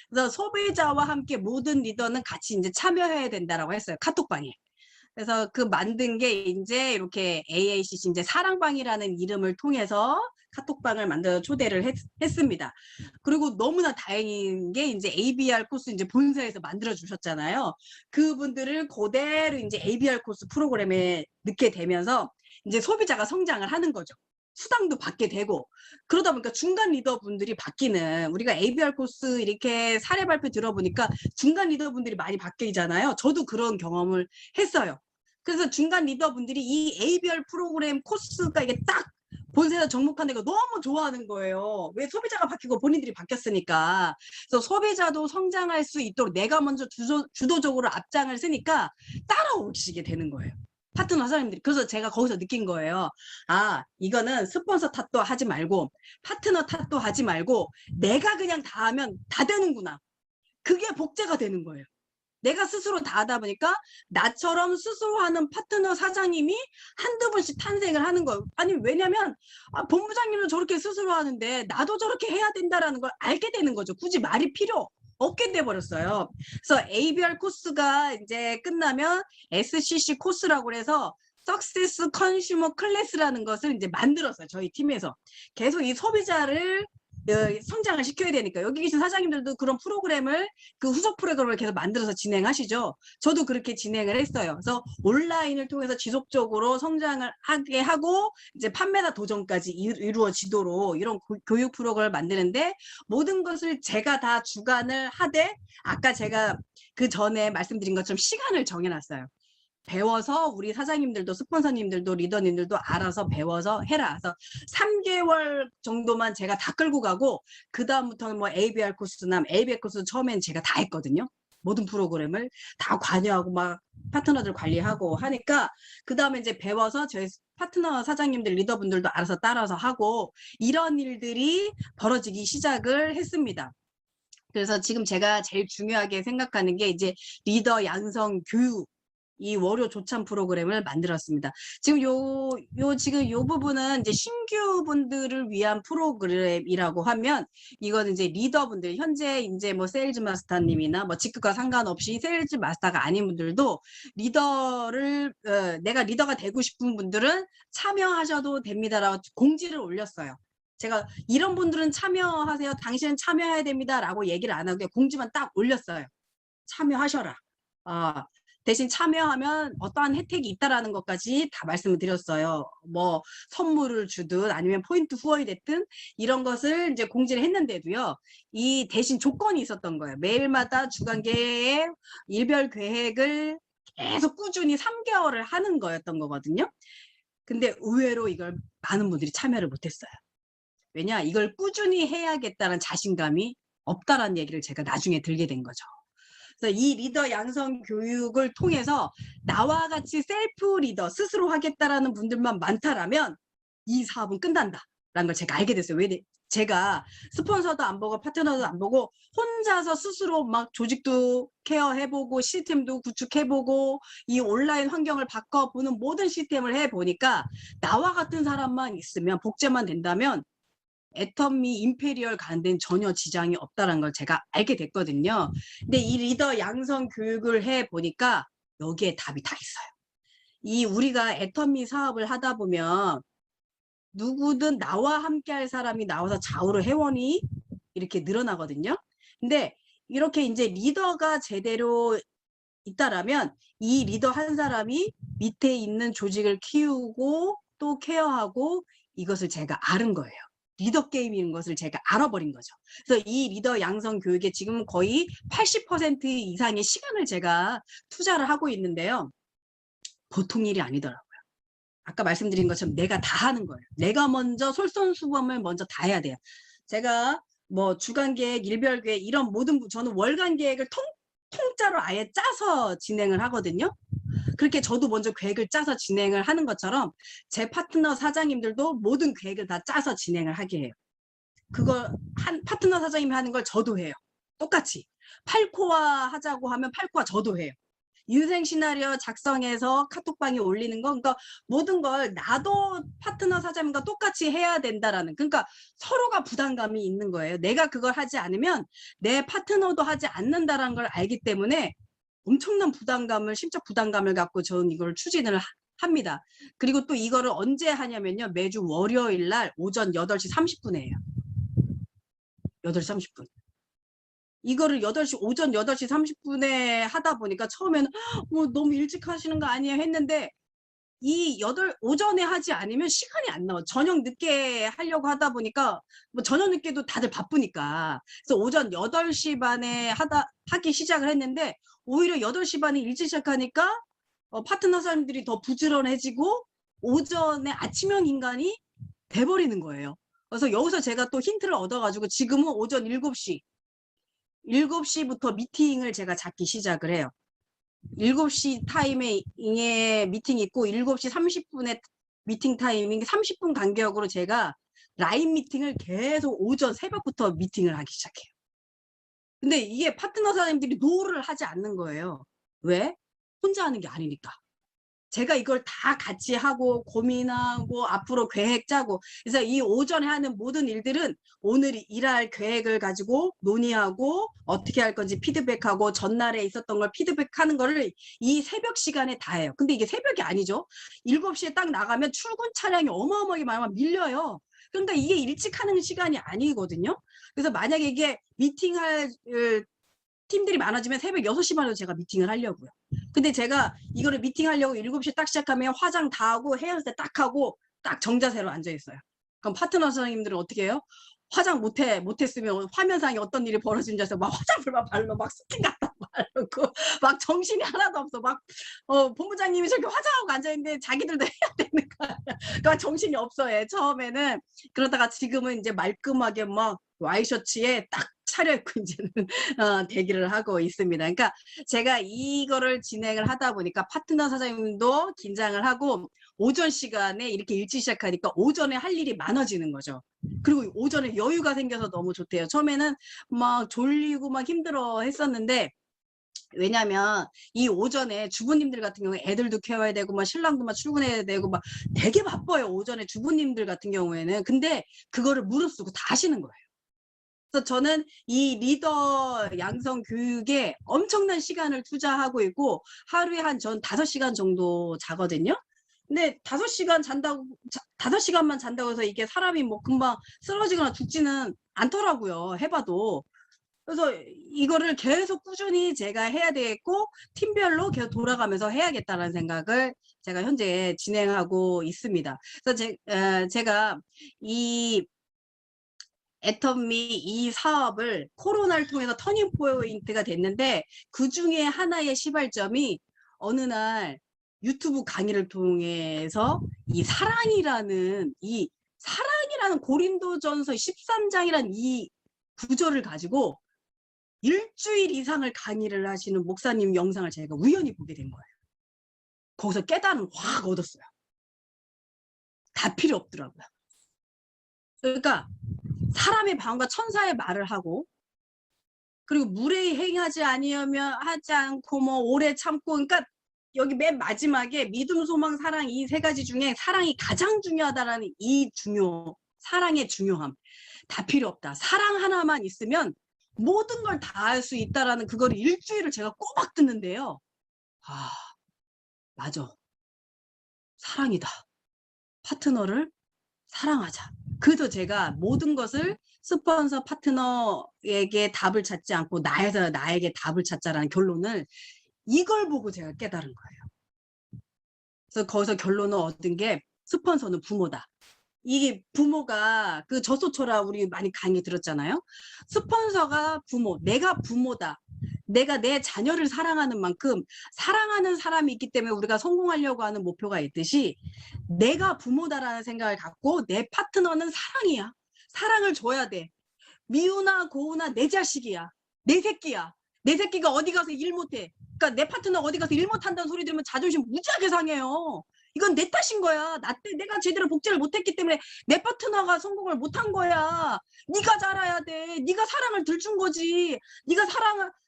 그래서 소비자와 함께 모든 리더는 같이 이제 참여해야 된다라고 했어요. 카톡방에. 그래서 그 만든 게 이제 이렇게 AACC 이제 사랑방이라는 이름을 통해서 카톡방을 만들어 초대를 했습니다. 그리고 너무나 다행인 게 이제 ABR 코스 이제 본사에서 만들어 주셨잖아요. 그분들을 그대로 이제 ABR 코스 프로그램에 넣게 되면서 이제 소비자가 성장을 하는 거죠. 수당도 받게 되고 그러다 보니까 중간 리더분들이 바뀌는 우리가 ABR 코스 이렇게 사례 발표 들어보니까 중간 리더분들이 많이 바뀌잖아요. 저도 그런 경험을 했어요. 그래서 중간 리더분들이 이 ABR 프로그램 코스가 이게 딱 본사에서 접목한 데가 너무 좋아하는 거예요. 왜 소비자가 바뀌고 본인들이 바뀌었으니까. 그래서 소비자도 성장할 수 있도록 내가 먼저 주도적으로 앞장을 쓰니까 따라오시게 되는 거예요. 파트너 사장님들이. 그래서 제가 거기서 느낀 거예요. 이거는 스폰서 탓도 하지 말고 파트너 탓도 하지 말고 내가 그냥 다 하면 다 되는구나. 그게 복제가 되는 거예요. 내가 스스로 다 하다 보니까 나처럼 스스로 하는 파트너 사장님이 한두 번씩 탄생을 하는 거예요. 아니 왜냐면 본부장님도 저렇게 스스로 하는데 나도 저렇게 해야 된다라는 걸 알게 되는 거죠. 굳이 말이 필요 없게 돼버렸어요. 그래서 ABR 코스가 이제 끝나면 SCC 코스라고 해서 Success Consumer Class라는 것을 이제 만들었어요. 저희 팀에서. 계속 이 소비자를 성장을 시켜야 되니까 여기 계신 사장님들도 그런 프로그램을 그 후속 프로그램을 계속 만들어서 진행하시죠. 저도 그렇게 진행을 했어요. 그래서 온라인을 통해서 지속적으로 성장을 하게 하고 이제 판매나 도전까지 이루어지도록 이런 교육 프로그램을 만드는데 모든 것을 제가 다 주관을 하되 아까 제가 그 전에 말씀드린 것처럼 시간을 정해놨어요. 배워서 우리 사장님들도 스폰서님들도 리더님들도 알아서 배워서 해라. 그래서 3개월 정도만 제가 다 끌고 가고 그 다음부터는 뭐 ABR 코스나 ABR 코스 처음엔 제가 다 했거든요. 모든 프로그램을 다 관여하고 막 파트너들 관리하고 하니까 그 다음에 이제 배워서 저희 파트너 사장님들 리더분들도 알아서 따라서 하고 이런 일들이 벌어지기 시작을 했습니다. 그래서 지금 제가 제일 중요하게 생각하는 게 이제 리더 양성 교육 이 월요 조참 프로그램을 만들었습니다. 지금 지금 요 부분은 이제 신규 분들을 위한 프로그램이라고 하면 이거는 이제 리더분들 현재 이제 뭐 세일즈 마스터님이나 뭐 직급과 상관없이 세일즈 마스터가 아닌 분들도 리더를 내가 리더가 되고 싶은 분들은 참여하셔도 됩니다라고 공지를 올렸어요. 제가 이런 분들은 참여하세요. 당신은 참여해야 됩니다라고 얘기를 안 하고 공지만 딱 올렸어요. 참여하셔라. 대신 참여하면 어떠한 혜택이 있다라는 것까지 다 말씀을 드렸어요. 뭐 선물을 주든 아니면 포인트 후원이 됐든 이런 것을 이제 공지를 했는데도요. 이 대신 조건이 있었던 거예요. 매일마다 주간계획 일별 계획을 계속 꾸준히 3개월을 하는 거였던 거거든요. 근데 의외로 이걸 많은 분들이 참여를 못했어요. 왜냐? 이걸 꾸준히 해야겠다는 자신감이 없다라는 얘기를 제가 나중에 들게 된 거죠. 그래서 이 리더 양성 교육을 통해서 나와 같이 셀프 리더 스스로 하겠다라는 분들만 많다라면 이 사업은 끝난다라는 걸 제가 알게 됐어요. 왜 제가 스폰서도 안 보고 파트너도 안 보고 혼자서 스스로 막 조직도 케어해보고 시스템도 구축해보고 이 온라인 환경을 바꿔보는 모든 시스템을 해보니까 나와 같은 사람만 있으면 복제만 된다면 애터미 임페리얼 가는 데는 전혀 지장이 없다는 걸 제가 알게 됐거든요. 근데 이 리더 양성 교육을 해 보니까 여기에 답이 다 있어요. 이 우리가 애터미 사업을 하다 보면 누구든 나와 함께 할 사람이 나와서 좌우로 회원이 이렇게 늘어나거든요. 근데 이렇게 이제 리더가 제대로 있다라면 이 리더 한 사람이 밑에 있는 조직을 키우고 또 케어하고 이것을 제가 아는 거예요. 리더 게임인 것을 제가 알아버린 거죠. 그래서 이 리더 양성 교육에 지금 거의 80% 이상의 시간을 제가 투자를 하고 있는데요. 보통 일이 아니더라고요. 아까 말씀드린 것처럼 내가 다 하는 거예요. 내가 먼저 솔선수범을 먼저 다 해야 돼요. 제가 뭐 주간 계획, 일별 계획 이런 모든 저는 월간 계획을 통짜로 아예 짜서 진행을 하거든요. 그렇게 저도 먼저 계획을 짜서 진행을 하는 것처럼 제 파트너 사장님들도 모든 계획을 다 짜서 진행을 하게 해요. 그걸 한 파트너 사장님이 하는 걸 저도 해요. 똑같이 8코어 하자고 하면 8코어 저도 해요. 유생 시나리오 작성해서 카톡방에 올리는 거, 그러니까 모든 걸 나도 파트너 사장님과 똑같이 해야 된다라는, 그러니까 서로가 부담감이 있는 거예요. 내가 그걸 하지 않으면 내 파트너도 하지 않는다라는 걸 알기 때문에 엄청난 부담감을, 심적 부담감을 갖고 저는 이걸 추진을 합니다. 그리고 또 이거를 언제 하냐면요. 매주 월요일 날 오전 8시 30분에 해요. 8시 30분. 이거를 오전 8시 30분에 하다 보니까 처음에는 뭐 너무 일찍 하시는 거 아니에요 했는데 오전에 하지 않으면 시간이 안 나와. 저녁 늦게 하려고 하다 보니까 뭐 저녁 늦게도 다들 바쁘니까. 그래서 오전 8시 반에 하기 시작을 했는데 오히려 8시 반에 일찍 시작하니까 파트너 사람들이 더 부지런해지고 오전에 아침형 인간이 돼버리는 거예요. 그래서 여기서 제가 또 힌트를 얻어가지고 지금은 오전 7시부터 미팅을 제가 잡기 시작을 해요. 7시 타이밍에 미팅이 있고 7시 30분에 미팅 타이밍 30분 간격으로 제가 라인 미팅을 계속 오전 새벽부터 미팅을 하기 시작해요. 근데 이게 파트너 사장님들이 노를 하지 않는 거예요. 왜? 혼자 하는 게 아니니까. 제가 이걸 다 같이 하고 고민하고 앞으로 계획 짜고, 그래서 이 오전에 하는 모든 일들은 오늘 일할 계획을 가지고 논의하고 어떻게 할 건지 피드백하고 전날에 있었던 걸 피드백하는 거를 이 새벽 시간에 다 해요. 근데 이게 새벽이 아니죠. 7시에 딱 나가면 출근 차량이 어마어마하게 많으면 밀려요. 그러니까 이게 일찍 하는 시간이 아니거든요. 그래서 만약에 이게 미팅할 팀들이 많아지면 새벽 6시 반에도 제가 미팅을 하려고요. 근데 제가 이거를 미팅하려고 7시 딱 시작하면 화장 다 하고 헤어스타일 딱 하고 딱 정자세로 앉아 있어요. 그럼 파트너 선생님들은 어떻게 해요? 화장 못했으면 화면상에 어떤 일이 벌어진 줄 알아서 막 화장품만 바르고 막 스킨 갖다 바르고 막 정신이 하나도 없어. 막 본부장님이 저렇게 화장하고 앉아있는데 자기들도 해야 되는 거야. 그러니까 정신이 없어. 처음에는. 그러다가 지금은 이제 말끔하게 막 와이셔츠에 딱 차려입고 이제는 대기를 하고 있습니다. 그러니까 제가 이거를 진행을 하다 보니까 파트너 사장님도 긴장을 하고 오전 시간에 이렇게 일찍 시작하니까 오전에 할 일이 많아지는 거죠. 그리고 오전에 여유가 생겨서 너무 좋대요. 처음에는 막 졸리고 막 힘들어 했었는데, 왜냐면 이 오전에 주부님들 같은 경우에 애들도 키워야 되고 막 신랑도 막 출근해야 되고 막 되게 바빠요. 오전에 주부님들 같은 경우에는. 근데 그거를 무릅쓰고 다 하시는 거예요. 그래서 저는 이 리더 양성 교육에 엄청난 시간을 투자하고 있고 하루에 전 5시간 정도 자거든요. 근데 5시간만 잔다고 해서 이게 사람이 뭐 금방 쓰러지거나 죽지는 않더라고요. 해봐도. 그래서 이거를 계속 꾸준히 제가 해야 되겠고 팀별로 계속 돌아가면서 해야겠다는 생각을 제가 현재 진행하고 있습니다. 그래서 제가 이 애터미 이 사업을 코로나를 통해서 터닝 포인트가 됐는데 그 중에 하나의 시발점이 어느 날 유튜브 강의를 통해서 이 사랑이라는 고린도전서 13장이라는 이 구절을 가지고 일주일 이상을 강의를 하시는 목사님 영상을 제가 우연히 보게 된 거예요. 거기서 깨달음을 확 얻었어요. 다 필요 없더라고요. 그러니까 사람의 마음과 천사의 말을 하고, 그리고 무례히 행하지 아니하면 하지 않고 뭐 오래 참고, 그러니까 여기 맨 마지막에 믿음, 소망, 사랑 이 세 가지 중에 사랑이 가장 중요하다라는 사랑의 중요함. 다 필요 없다. 사랑 하나만 있으면 모든 걸 다 할 수 있다라는 그거를 일주일을 제가 꼬박 듣는데요. 아, 맞아. 사랑이다. 파트너를 사랑하자. 그래서 제가 모든 것을 스폰서 파트너에게 답을 찾지 않고 나에게 답을 찾자라는 결론을 이걸 보고 제가 깨달은 거예요. 그래서 거기서 결론을 얻은 게 스폰서는 부모다. 이게 부모가 그 젖소초라 우리 많이 강의 들었잖아요. 스폰서가 부모, 내가 부모다. 내가 내 자녀를 사랑하는 만큼 사랑하는 사람이 있기 때문에 우리가 성공하려고 하는 목표가 있듯이 내가 부모다라는 생각을 갖고 내 파트너는 사랑이야. 사랑을 줘야 돼. 미우나 고우나 내 자식이야. 내 새끼야. 내 새끼가 어디 가서 일 못해. 그러니까 내 파트너 어디 가서 일 못한다는 소리 들으면 자존심 무지하게 상해요. 이건 내 탓인 거야. 내가 제대로 복제를 못했기 때문에 내 파트너가 성공을 못한 거야. 네가 잘해야 돼. 네가 사랑을 덜 준 거지. 네가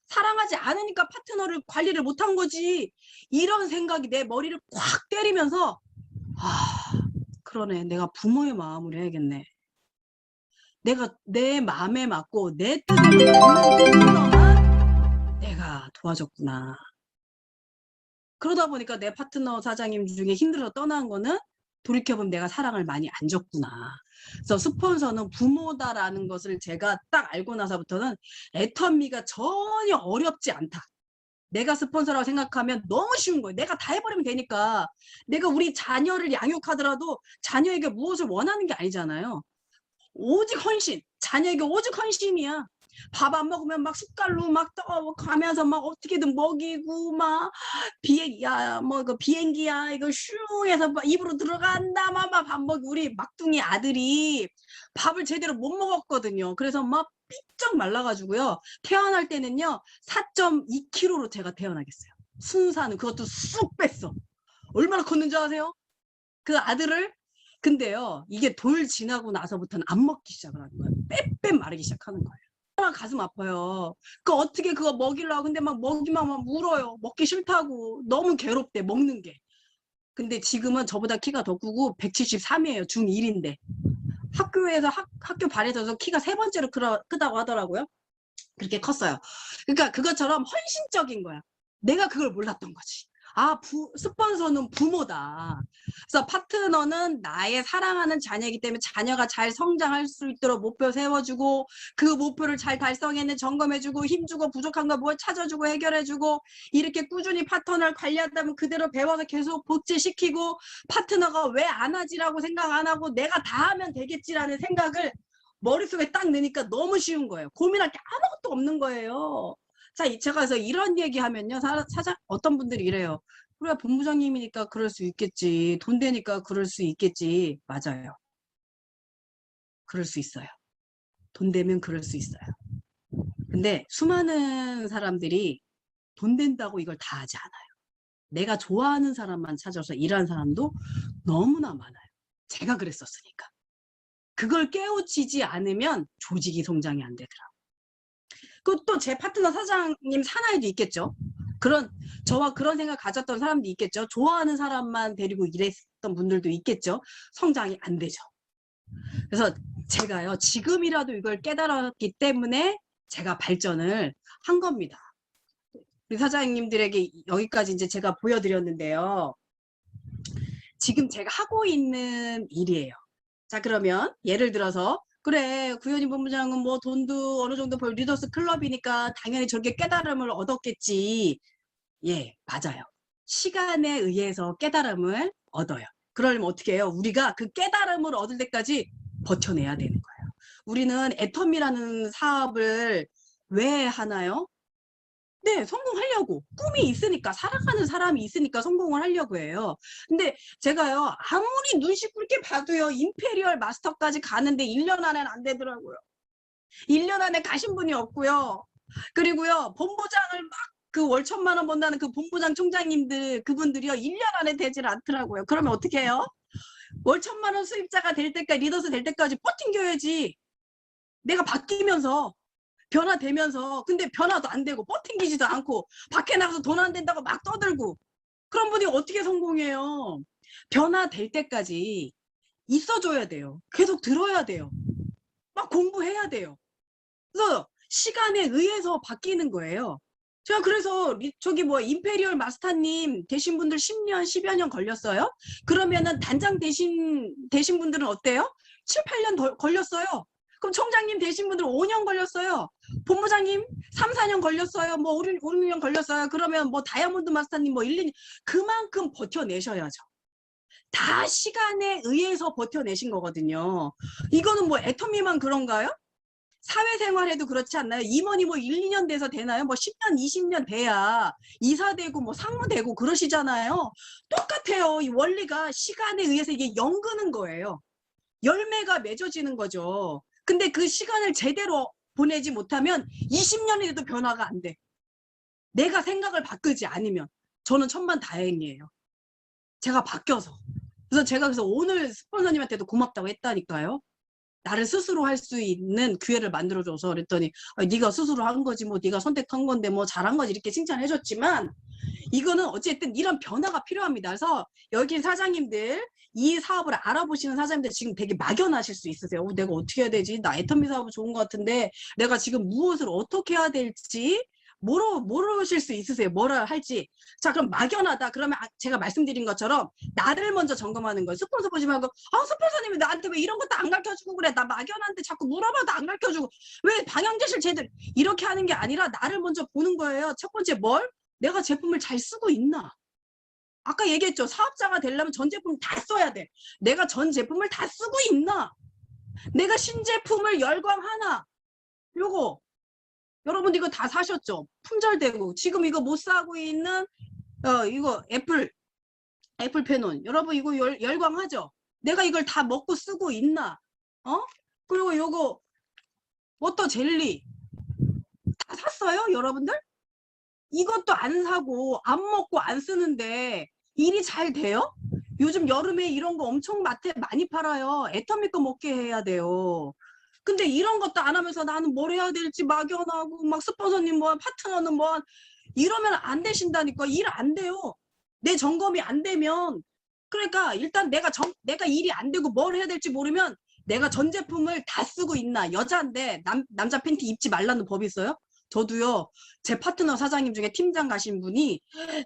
사랑하지 않으니까 파트너를 관리를 못한 거지. 이런 생각이 내 머리를 콱 때리면서 그러네. 내가 부모의 마음을 해야겠네. 내가 내 마음에 맞고 내 뜻에 맞는 파트너만 내가 도와줬구나. 그러다 보니까 내 파트너 사장님 중에 힘들어서 떠난 거는 돌이켜보면 내가 사랑을 많이 안 줬구나. 그래서 스폰서는 부모다라는 것을 제가 딱 알고 나서부터는 애터미가 전혀 어렵지 않다. 내가 스폰서라고 생각하면 너무 쉬운 거예요. 내가 다 해버리면 되니까. 내가 우리 자녀를 양육하더라도 자녀에게 무엇을 원하는 게 아니잖아요. 오직 헌신. 자녀에게 오직 헌신이야. 밥 안 먹으면 막 숟갈로 막 떠가면서 막 어떻게든 먹이고 막 비행기야 뭐 그 비행기야 이거 슝 해서 막 입으로 들어간다 막 밥 먹이. 우리 막둥이 아들이 밥을 제대로 못 먹었거든요. 그래서 막 삐쩍 말라가지고요. 태어날 때는요 4.2kg로 제가 태어나겠어요. 순사는 그것도 쑥 뺐어. 얼마나 컸는지 아세요? 그 아들을. 근데요 이게 돌 지나고 나서부터는 안 먹기 시작을 하는 거예요. 빼빼 마르기 시작하는 거예요. 가슴 아파요. 그 어떻게 그거 먹이려고. 근데 막 먹이만 막 울어요. 먹기 싫다고. 너무 괴롭대 먹는 게. 근데 지금은 저보다 키가 더 크고 173이에요. 중1인데 학교에서 학교 반에서 키가 3번째로 크다고 하더라고요. 그렇게 컸어요. 그러니까 그것처럼 헌신적인 거야. 내가 그걸 몰랐던 거지. 스폰서는 부모다. 그래서 파트너는 나의 사랑하는 자녀이기 때문에 자녀가 잘 성장할 수 있도록 목표 세워주고 그 목표를 잘 달성했는 점검해주고 힘주고 부족한 거 뭘 찾아주고 해결해주고 이렇게 꾸준히 파트너를 관리한다면 그대로 배워서 계속 복제시키고 파트너가 왜 안 하지라고 생각 안 하고 내가 다 하면 되겠지라는 생각을 머릿속에 딱 넣으니까 너무 쉬운 거예요. 고민할 게 아무것도 없는 거예요. 자, 제가 그래서 이런 얘기하면요. 어떤 분들이 이래요. 우리가 본부장님이니까 그럴 수 있겠지. 돈 되니까 그럴 수 있겠지. 맞아요. 그럴 수 있어요. 돈 되면 그럴 수 있어요. 근데 수많은 사람들이 돈 된다고 이걸 다 하지 않아요. 내가 좋아하는 사람만 찾아서 일하는 사람도 너무나 많아요. 제가 그랬었으니까. 그걸 깨우치지 않으면 조직이 성장이 안 되더라고요. 그것도 제 파트너 사장님 사나이도 있겠죠. 저와 그런 생각 가졌던 사람도 있겠죠. 좋아하는 사람만 데리고 일했던 분들도 있겠죠. 성장이 안 되죠. 그래서 제가요 지금이라도 이걸 깨달았기 때문에 제가 발전을 한 겁니다. 우리 사장님들에게 여기까지 이제 제가 보여드렸는데요. 지금 제가 하고 있는 일이에요. 자, 그러면 예를 들어서 그래 구현희 본부장은 뭐 돈도 어느 정도 벌 리더스 클럽이니까 당연히 저렇게 깨달음을 얻었겠지. 예, 맞아요. 시간에 의해서 깨달음을 얻어요. 그러려면 어떻게 해요? 우리가 그 깨달음을 얻을 때까지 버텨내야 되는 거예요. 우리는 애텀이라는 사업을 왜 하나요? 네, 성공하려고. 꿈이 있으니까, 살아가는 사람이 있으니까 성공을 하려고 해요. 근데 제가요, 아무리 눈 씻굵게 봐도요, 임페리얼 마스터까지 가는데 1년 안에는 안 되더라고요. 1년 안에 가신 분이 없고요. 그리고요, 본부장을 막 그 월 1,000만 원 번다는 그 본부장 총장님들, 그분들이요, 1년 안에 되질 않더라고요. 그러면 어떻게 해요? 월 1,000만 원 수입자가 될 때까지, 리더스 될 때까지 버팅겨야지. 내가 바뀌면서. 변화되면서. 근데 변화도 안 되고 버팅기지도 않고 밖에 나가서 돈 안 된다고 막 떠들고 그런 분이 어떻게 성공해요? 변화될 때까지 있어줘야 돼요. 계속 들어야 돼요. 막 공부해야 돼요. 그래서 시간에 의해서 바뀌는 거예요. 제가 그래서 저기 뭐 임페리얼 마스터님 되신 분들 10년, 10여 년 걸렸어요. 그러면은 단장 되신 분들은 어때요? 7, 8년 더 걸렸어요. 그럼 총장님 되신 분들은 5년 걸렸어요. 본부장님 3, 4년 걸렸어요. 뭐 5, 6년 걸렸어요. 그러면 뭐 다이아몬드 마스터님 뭐 1, 2년 그만큼 버텨내셔야죠. 다 시간에 의해서 버텨내신 거거든요. 이거는 뭐 애터미만 그런가요? 사회생활에도 그렇지 않나요? 임원이 뭐 1, 2년 돼서 되나요? 뭐 10년, 20년 돼야 이사되고 뭐 상무되고 그러시잖아요. 똑같아요. 이 원리가 시간에 의해서 이게 연그는 거예요. 열매가 맺어지는 거죠. 근데 그 시간을 제대로 보내지 못하면 20년이 돼도 변화가 안 돼. 내가 생각을 바꾸지 않으면. 저는 천만다행이에요. 제가 바뀌어서. 그래서 오늘 스폰서님한테도 고맙다고 했다니까요. 나를 스스로 할 수 있는 기회를 만들어줘서 그랬더니 네가 스스로 한 거지 뭐 네가 선택한 건데 뭐 잘한 거지 이렇게 칭찬해줬지만 이거는 어쨌든 이런 변화가 필요합니다. 그래서 여기 사장님들 이 사업을 알아보시는 사장님들 지금 되게 막연하실 수 있으세요. 내가 어떻게 해야 되지? 나 애터미 사업 좋은 것 같은데 내가 지금 무엇을 어떻게 해야 될지 모르실 수 있으세요. 뭐라 할지. 자, 그럼 막연하다. 그러면 제가 말씀드린 것처럼 나를 먼저 점검하는 거예요. 스폰서 보지 말고 스폰서님이 나한테 왜 이런 것도 안 가르쳐주고 그래. 나 막연한데 자꾸 물어봐도 안 가르쳐주고 왜 방향제시를 제대로 이렇게 하는 게 아니라 나를 먼저 보는 거예요. 첫 번째 뭘? 내가 제품을 잘 쓰고 있나? 아까 얘기했죠. 사업자가 되려면 전 제품 다 써야 돼. 내가 전 제품을 다 쓰고 있나? 내가 신제품을 열광하나? 요거 여러분 이거 다 사셨죠? 품절되고 지금 이거 못 사고 있는 이거 애플 페논 여러분 이거 열광하죠? 내가 이걸 다 먹고 쓰고 있나? 그리고 요거 워터 젤리 다 샀어요 여러분들? 이것도 안 사고 안 먹고 안 쓰는데 일이 잘 돼요? 요즘 여름에 이런 거 엄청 마트에 많이 팔아요. 애터미 거 먹게 해야 돼요. 근데 이런 것도 안 하면서 나는 뭘 해야 될지 막연하고 막 스폰서님 뭐 파트너는 뭐 이러면 안 되신다니까. 일 안 돼요. 내 점검이 안 되면 그러니까 일단 내가 일이 안 되고 뭘 해야 될지 모르면 내가 전 제품을 다 쓰고 있나. 여자인데 남자 팬티 입지 말라는 법이 있어요? 저도요. 제 파트너 사장님 중에 팀장 가신 분이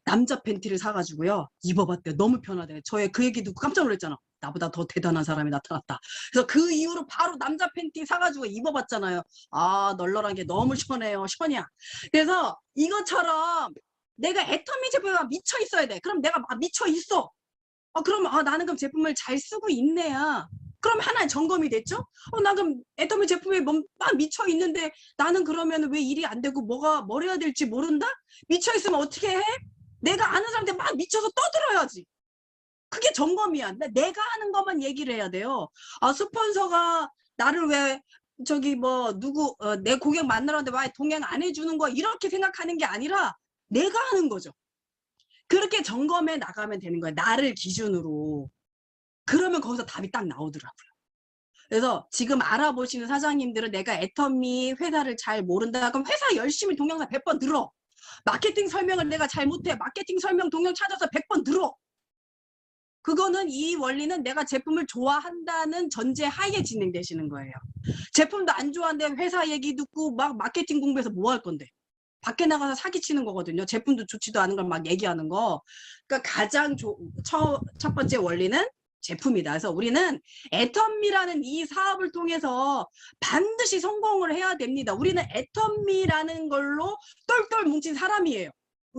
남자 팬티를 사가지고요. 입어봤대요. 너무 편하대. 저의 그 얘기 듣고 깜짝 놀랐잖아. 나보다 더 대단한 사람이 나타났다. 그래서 그 이후로 바로 남자 팬티 사가지고 입어봤잖아요. 아, 널널한 게 너무 시원해요. 시원이야. 그래서 이것처럼 내가 애터미 제품에 미쳐 있어야 돼. 그럼 내가 미쳐 있어. 그럼 나는 그럼 제품을 잘 쓰고 있네야. 그럼 하나의 점검이 됐죠? 나 그럼 애터미 제품에 막 미쳐 있는데 나는 그러면 왜 일이 안 되고 뭘 해야 될지 모른다? 미쳐 있으면 어떻게 해? 내가 아는 사람한테 막 미쳐서 떠들어야지. 그게 점검이야. 내가 하는 것만 얘기를 해야 돼요. 스폰서가 나를 왜 저기 뭐 누구 내 고객 만나러는데 왜 동행 안 해주는 거야 이렇게 생각하는 게 아니라 내가 하는 거죠. 그렇게 점검해 나가면 되는 거예요. 나를 기준으로. 그러면 거기서 답이 딱 나오더라고요. 그래서 지금 알아보시는 사장님들은 내가 애터미 회사를 잘 모른다. 그럼 회사 열심히 동영상 100번 들어. 마케팅 설명을 내가 잘 못해. 마케팅 설명 동영 찾아서 100번 들어. 그거는 이 원리는 내가 제품을 좋아한다는 전제 하에 진행되시는 거예요. 제품도 안 좋아하는데 회사 얘기 듣고 막 마케팅 공부해서 뭐 할 건데. 밖에 나가서 사기치는 거거든요. 제품도 좋지도 않은 걸 막 얘기하는 거. 그러니까 가장 첫 번째 원리는 제품이다. 그래서 우리는 애터미라는 이 사업을 통해서 반드시 성공을 해야 됩니다. 우리는 애터미라는 걸로 똘똘 뭉친 사람이에요.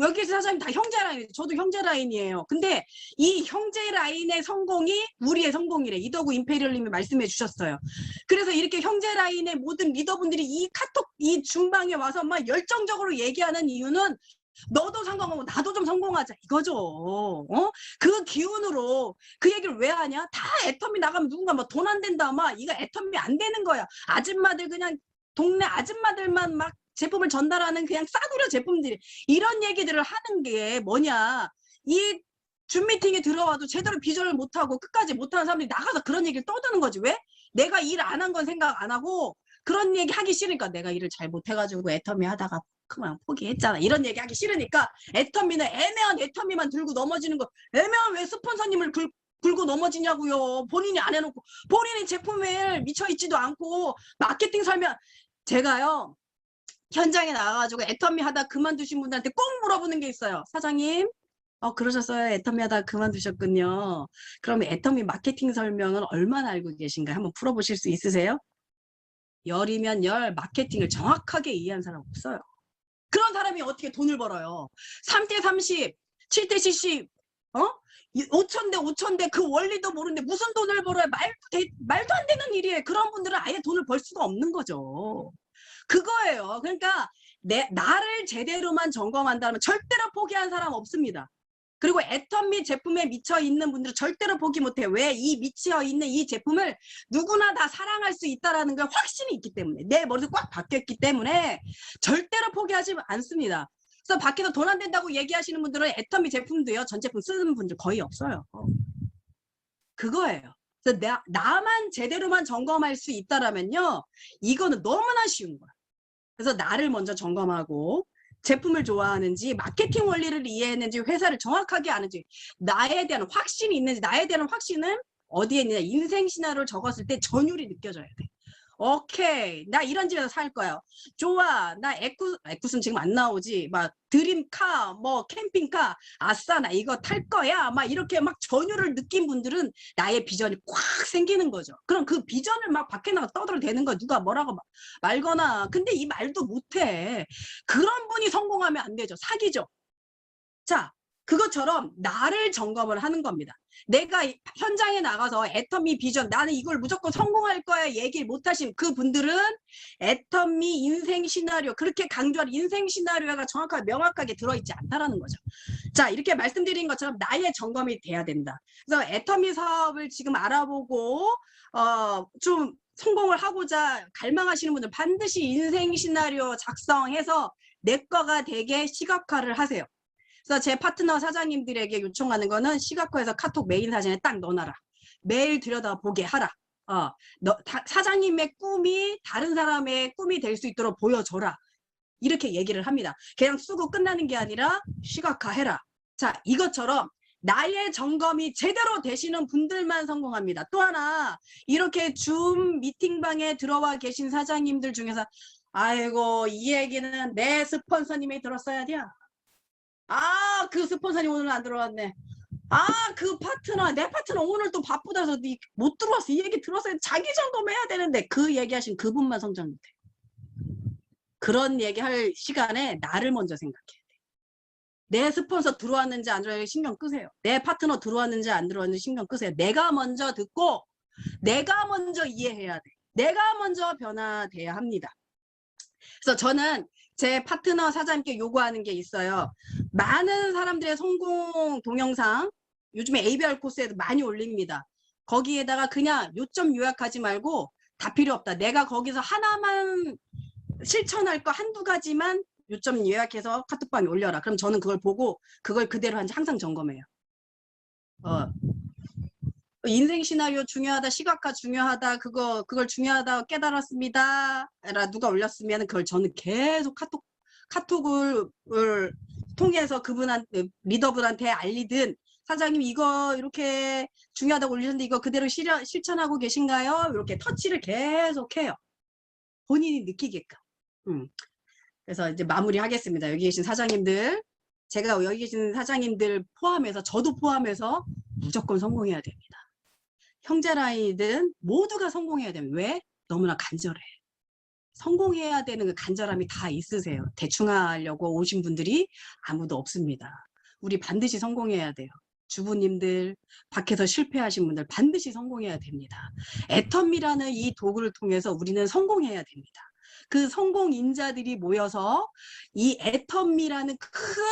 여기서 사장님 다 형제 라인이에요. 저도 형제 라인이에요. 근데 이 형제 라인의 성공이 우리의 성공이래. 이더구 임페리얼님이 말씀해 주셨어요. 그래서 이렇게 형제 라인의 모든 리더분들이 이 카톡 이 중방에 와서 막 열정적으로 얘기하는 이유는 너도 성공하고 나도 좀 성공하자 이거죠. 그 기운으로 그 얘기를 왜 하냐? 다 애터미 나가면 누군가 뭐 돈 안 된다 막 이거 애터미 안 되는 거야. 아줌마들 그냥 동네 아줌마들만 막 제품을 전달하는 그냥 싸구려 제품들이 이런 얘기들을 하는 게 뭐냐? 이 줌 미팅에 들어와도 제대로 비전을 못하고 끝까지 못하는 사람들이 나가서 그런 얘기를 떠드는 거지. 왜? 내가 일 안 한 건 생각 안 하고 그런 얘기 하기 싫으니까 내가 일을 잘 못해가지고 애터미 하다가 그만 포기했잖아. 이런 얘기 하기 싫으니까 애터미는 애매한 애터미만 들고 넘어지는 거. 애매한 왜 스폰서님을 굴고 넘어지냐고요. 본인이 안 해놓고 본인이 제품에 미쳐있지도 않고 마케팅 설명. 제가요 현장에 나가가지고 애터미 하다 그만두신 분들한테 꼭 물어보는 게 있어요. 사장님 그러셨어요. 애터미 하다 그만두셨군요. 그럼 애터미 마케팅 설명은 얼마나 알고 계신가요? 한번 풀어보실 수 있으세요? 열이면 열 마케팅을 정확하게 이해한 사람 없어요. 그런 사람이 어떻게 돈을 벌어요? 3대 30, 7대 70 5천 대 그 원리도 모르는데 무슨 돈을 벌어야 말도 안 되는 일이에요. 그런 분들은 아예 돈을 벌 수가 없는 거죠. 그거예요. 그러니까 나를 제대로만 점검한다면 절대로 포기한 사람 없습니다. 그리고 애터미 제품에 미쳐 있는 분들은 절대로 포기 못해요. 왜? 이 미쳐 있는 이 제품을 누구나 다 사랑할 수 있다라는 걸 확신이 있기 때문에, 내 머리도 꽉 박혔기 때문에 절대로 포기하지 않습니다. 그래서 밖에서 돈 안 된다고 얘기하시는 분들은 애터미 제품도요, 전 제품 쓰는 분들 거의 없어요. 그거예요. 그래서 나만 제대로만 점검할 수 있다라면요, 이거는 너무나 쉬운 거야. 그래서 나를 먼저 점검하고, 제품을 좋아하는지, 마케팅 원리를 이해했는지, 회사를 정확하게 아는지, 나에 대한 확신이 있는지, 나에 대한 확신은 어디에 있느냐, 인생 시나리오를 적었을 때 전율이 느껴져야 돼. 오케이, 나 이런 집에서 살 거야. 좋아, 나 에쿠스는 지금 안 나오지. 막 드림카, 뭐 캠핑카, 아싸, 나 이거 탈 거야. 막 이렇게 막 전율을 느낀 분들은 나의 비전이 꽉 생기는 거죠. 그럼 그 비전을 막 밖에 나가 떠들어대는 거야. 누가 뭐라고 말거나. 근데 이 말도 못해. 그런 분이 성공하면 안 되죠. 사기죠. 자, 그것처럼 나를 점검을 하는 겁니다. 내가 현장에 나가서 애터미 비전, 나는 이걸 무조건 성공할 거야 얘기를 못하신 그 분들은 애터미 인생 시나리오, 그렇게 강조할 인생 시나리오가 정확하게 명확하게 들어있지 않다라는 거죠. 자, 이렇게 말씀드린 것처럼 나의 점검이 돼야 된다. 그래서 애터미 사업을 지금 알아보고 좀 성공을 하고자 갈망하시는 분들 반드시 인생 시나리오 작성해서 내 거가 되게 시각화를 하세요. 그래서 제 파트너 사장님들에게 요청하는 거는 시각화해서 카톡 메인 사진에 딱 넣어놔라. 매일 들여다보게 하라. 사장님의 꿈이 다른 사람의 꿈이 될 수 있도록 보여줘라. 이렇게 얘기를 합니다. 그냥 쓰고 끝나는 게 아니라 시각화해라. 자, 이것처럼 나의 점검이 제대로 되시는 분들만 성공합니다. 또 하나, 이렇게 줌 미팅방에 들어와 계신 사장님들 중에서 아이고, 이 얘기는 내 스폰서님이 들었어야 돼. 그 스폰서님 오늘 안 들어왔네. 그 파트너, 내 파트너 오늘 또 바쁘다서 못 들어왔어. 이 얘기 들었어요. 자기 점검해야 되는데 그 얘기하신 그분만 성장 못해. 그런 얘기할 시간에 나를 먼저 생각해야 돼. 내 스폰서 들어왔는지 안 들어왔는지 신경 끄세요. 내 파트너 들어왔는지 안 들어왔는지 신경 끄세요. 내가 먼저 듣고 내가 먼저 이해해야 돼. 내가 먼저 변화돼야 합니다. 그래서 저는 제 파트너 사장님께 요구하는 게 있어요. 많은 사람들의 성공 동영상 요즘에 ABR 코스에도 많이 올립니다. 거기에다가 그냥 요점 요약하지 말고 다 필요 없다. 내가 거기서 하나만 실천할 거 한두 가지만 요점 요약해서 카톡방에 올려라. 그럼 저는 그걸 보고 그걸 그대로 한지 항상 점검해요. 인생 시나리오 중요하다, 시각화 중요하다, 그걸 중요하다 깨달았습니다. 누가 올렸으면 그걸 저는 계속 카톡을 통해서 그분한테, 리더분한테 알리든, 사장님 이거 이렇게 중요하다고 올리셨는데 이거 그대로 실천하고 계신가요? 이렇게 터치를 계속 해요. 본인이 느끼게끔. 그래서 이제 마무리하겠습니다. 여기 계신 사장님들, 제가 여기 계신 사장님들 포함해서, 저도 포함해서 무조건 성공해야 됩니다. 형제라이든 모두가 성공해야 됩니다. 왜? 너무나 간절해. 성공해야 되는 그 간절함이 다 있으세요. 대충 하려고 오신 분들이 아무도 없습니다. 우리 반드시 성공해야 돼요. 주부님들, 밖에서 실패하신 분들 반드시 성공해야 됩니다. 애텀이라는 이 도구를 통해서 우리는 성공해야 됩니다. 그 성공인자들이 모여서 이 애텀이라는 큰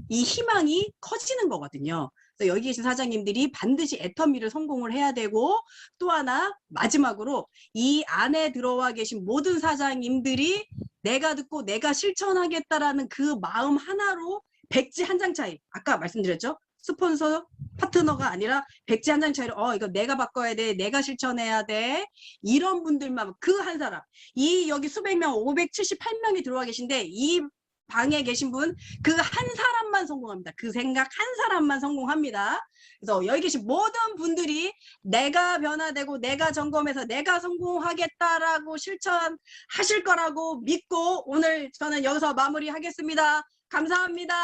이 희망이 커지는 거거든요. 여기 계신 사장님들이 반드시 애터미를 성공을 해야 되고, 또 하나 마지막으로 이 안에 들어와 계신 모든 사장님들이 내가 듣고 내가 실천하겠다라는 그 마음 하나로 백지 한 장 차이, 아까 말씀드렸죠? 스폰서 파트너가 아니라 백지 한 장 차이로 이거 내가 바꿔야 돼, 내가 실천해야 돼, 이런 분들만 그 한 사람, 여기 수백 명 578명이 들어와 계신데 이 방에 계신 분 그 한 사람만 성공합니다. 그 생각 한 사람만 성공합니다. 그래서 여기 계신 모든 분들이 내가 변화되고 내가 점검해서 내가 성공하겠다라고 실천하실 거라고 믿고 오늘 저는 여기서 마무리하겠습니다. 감사합니다.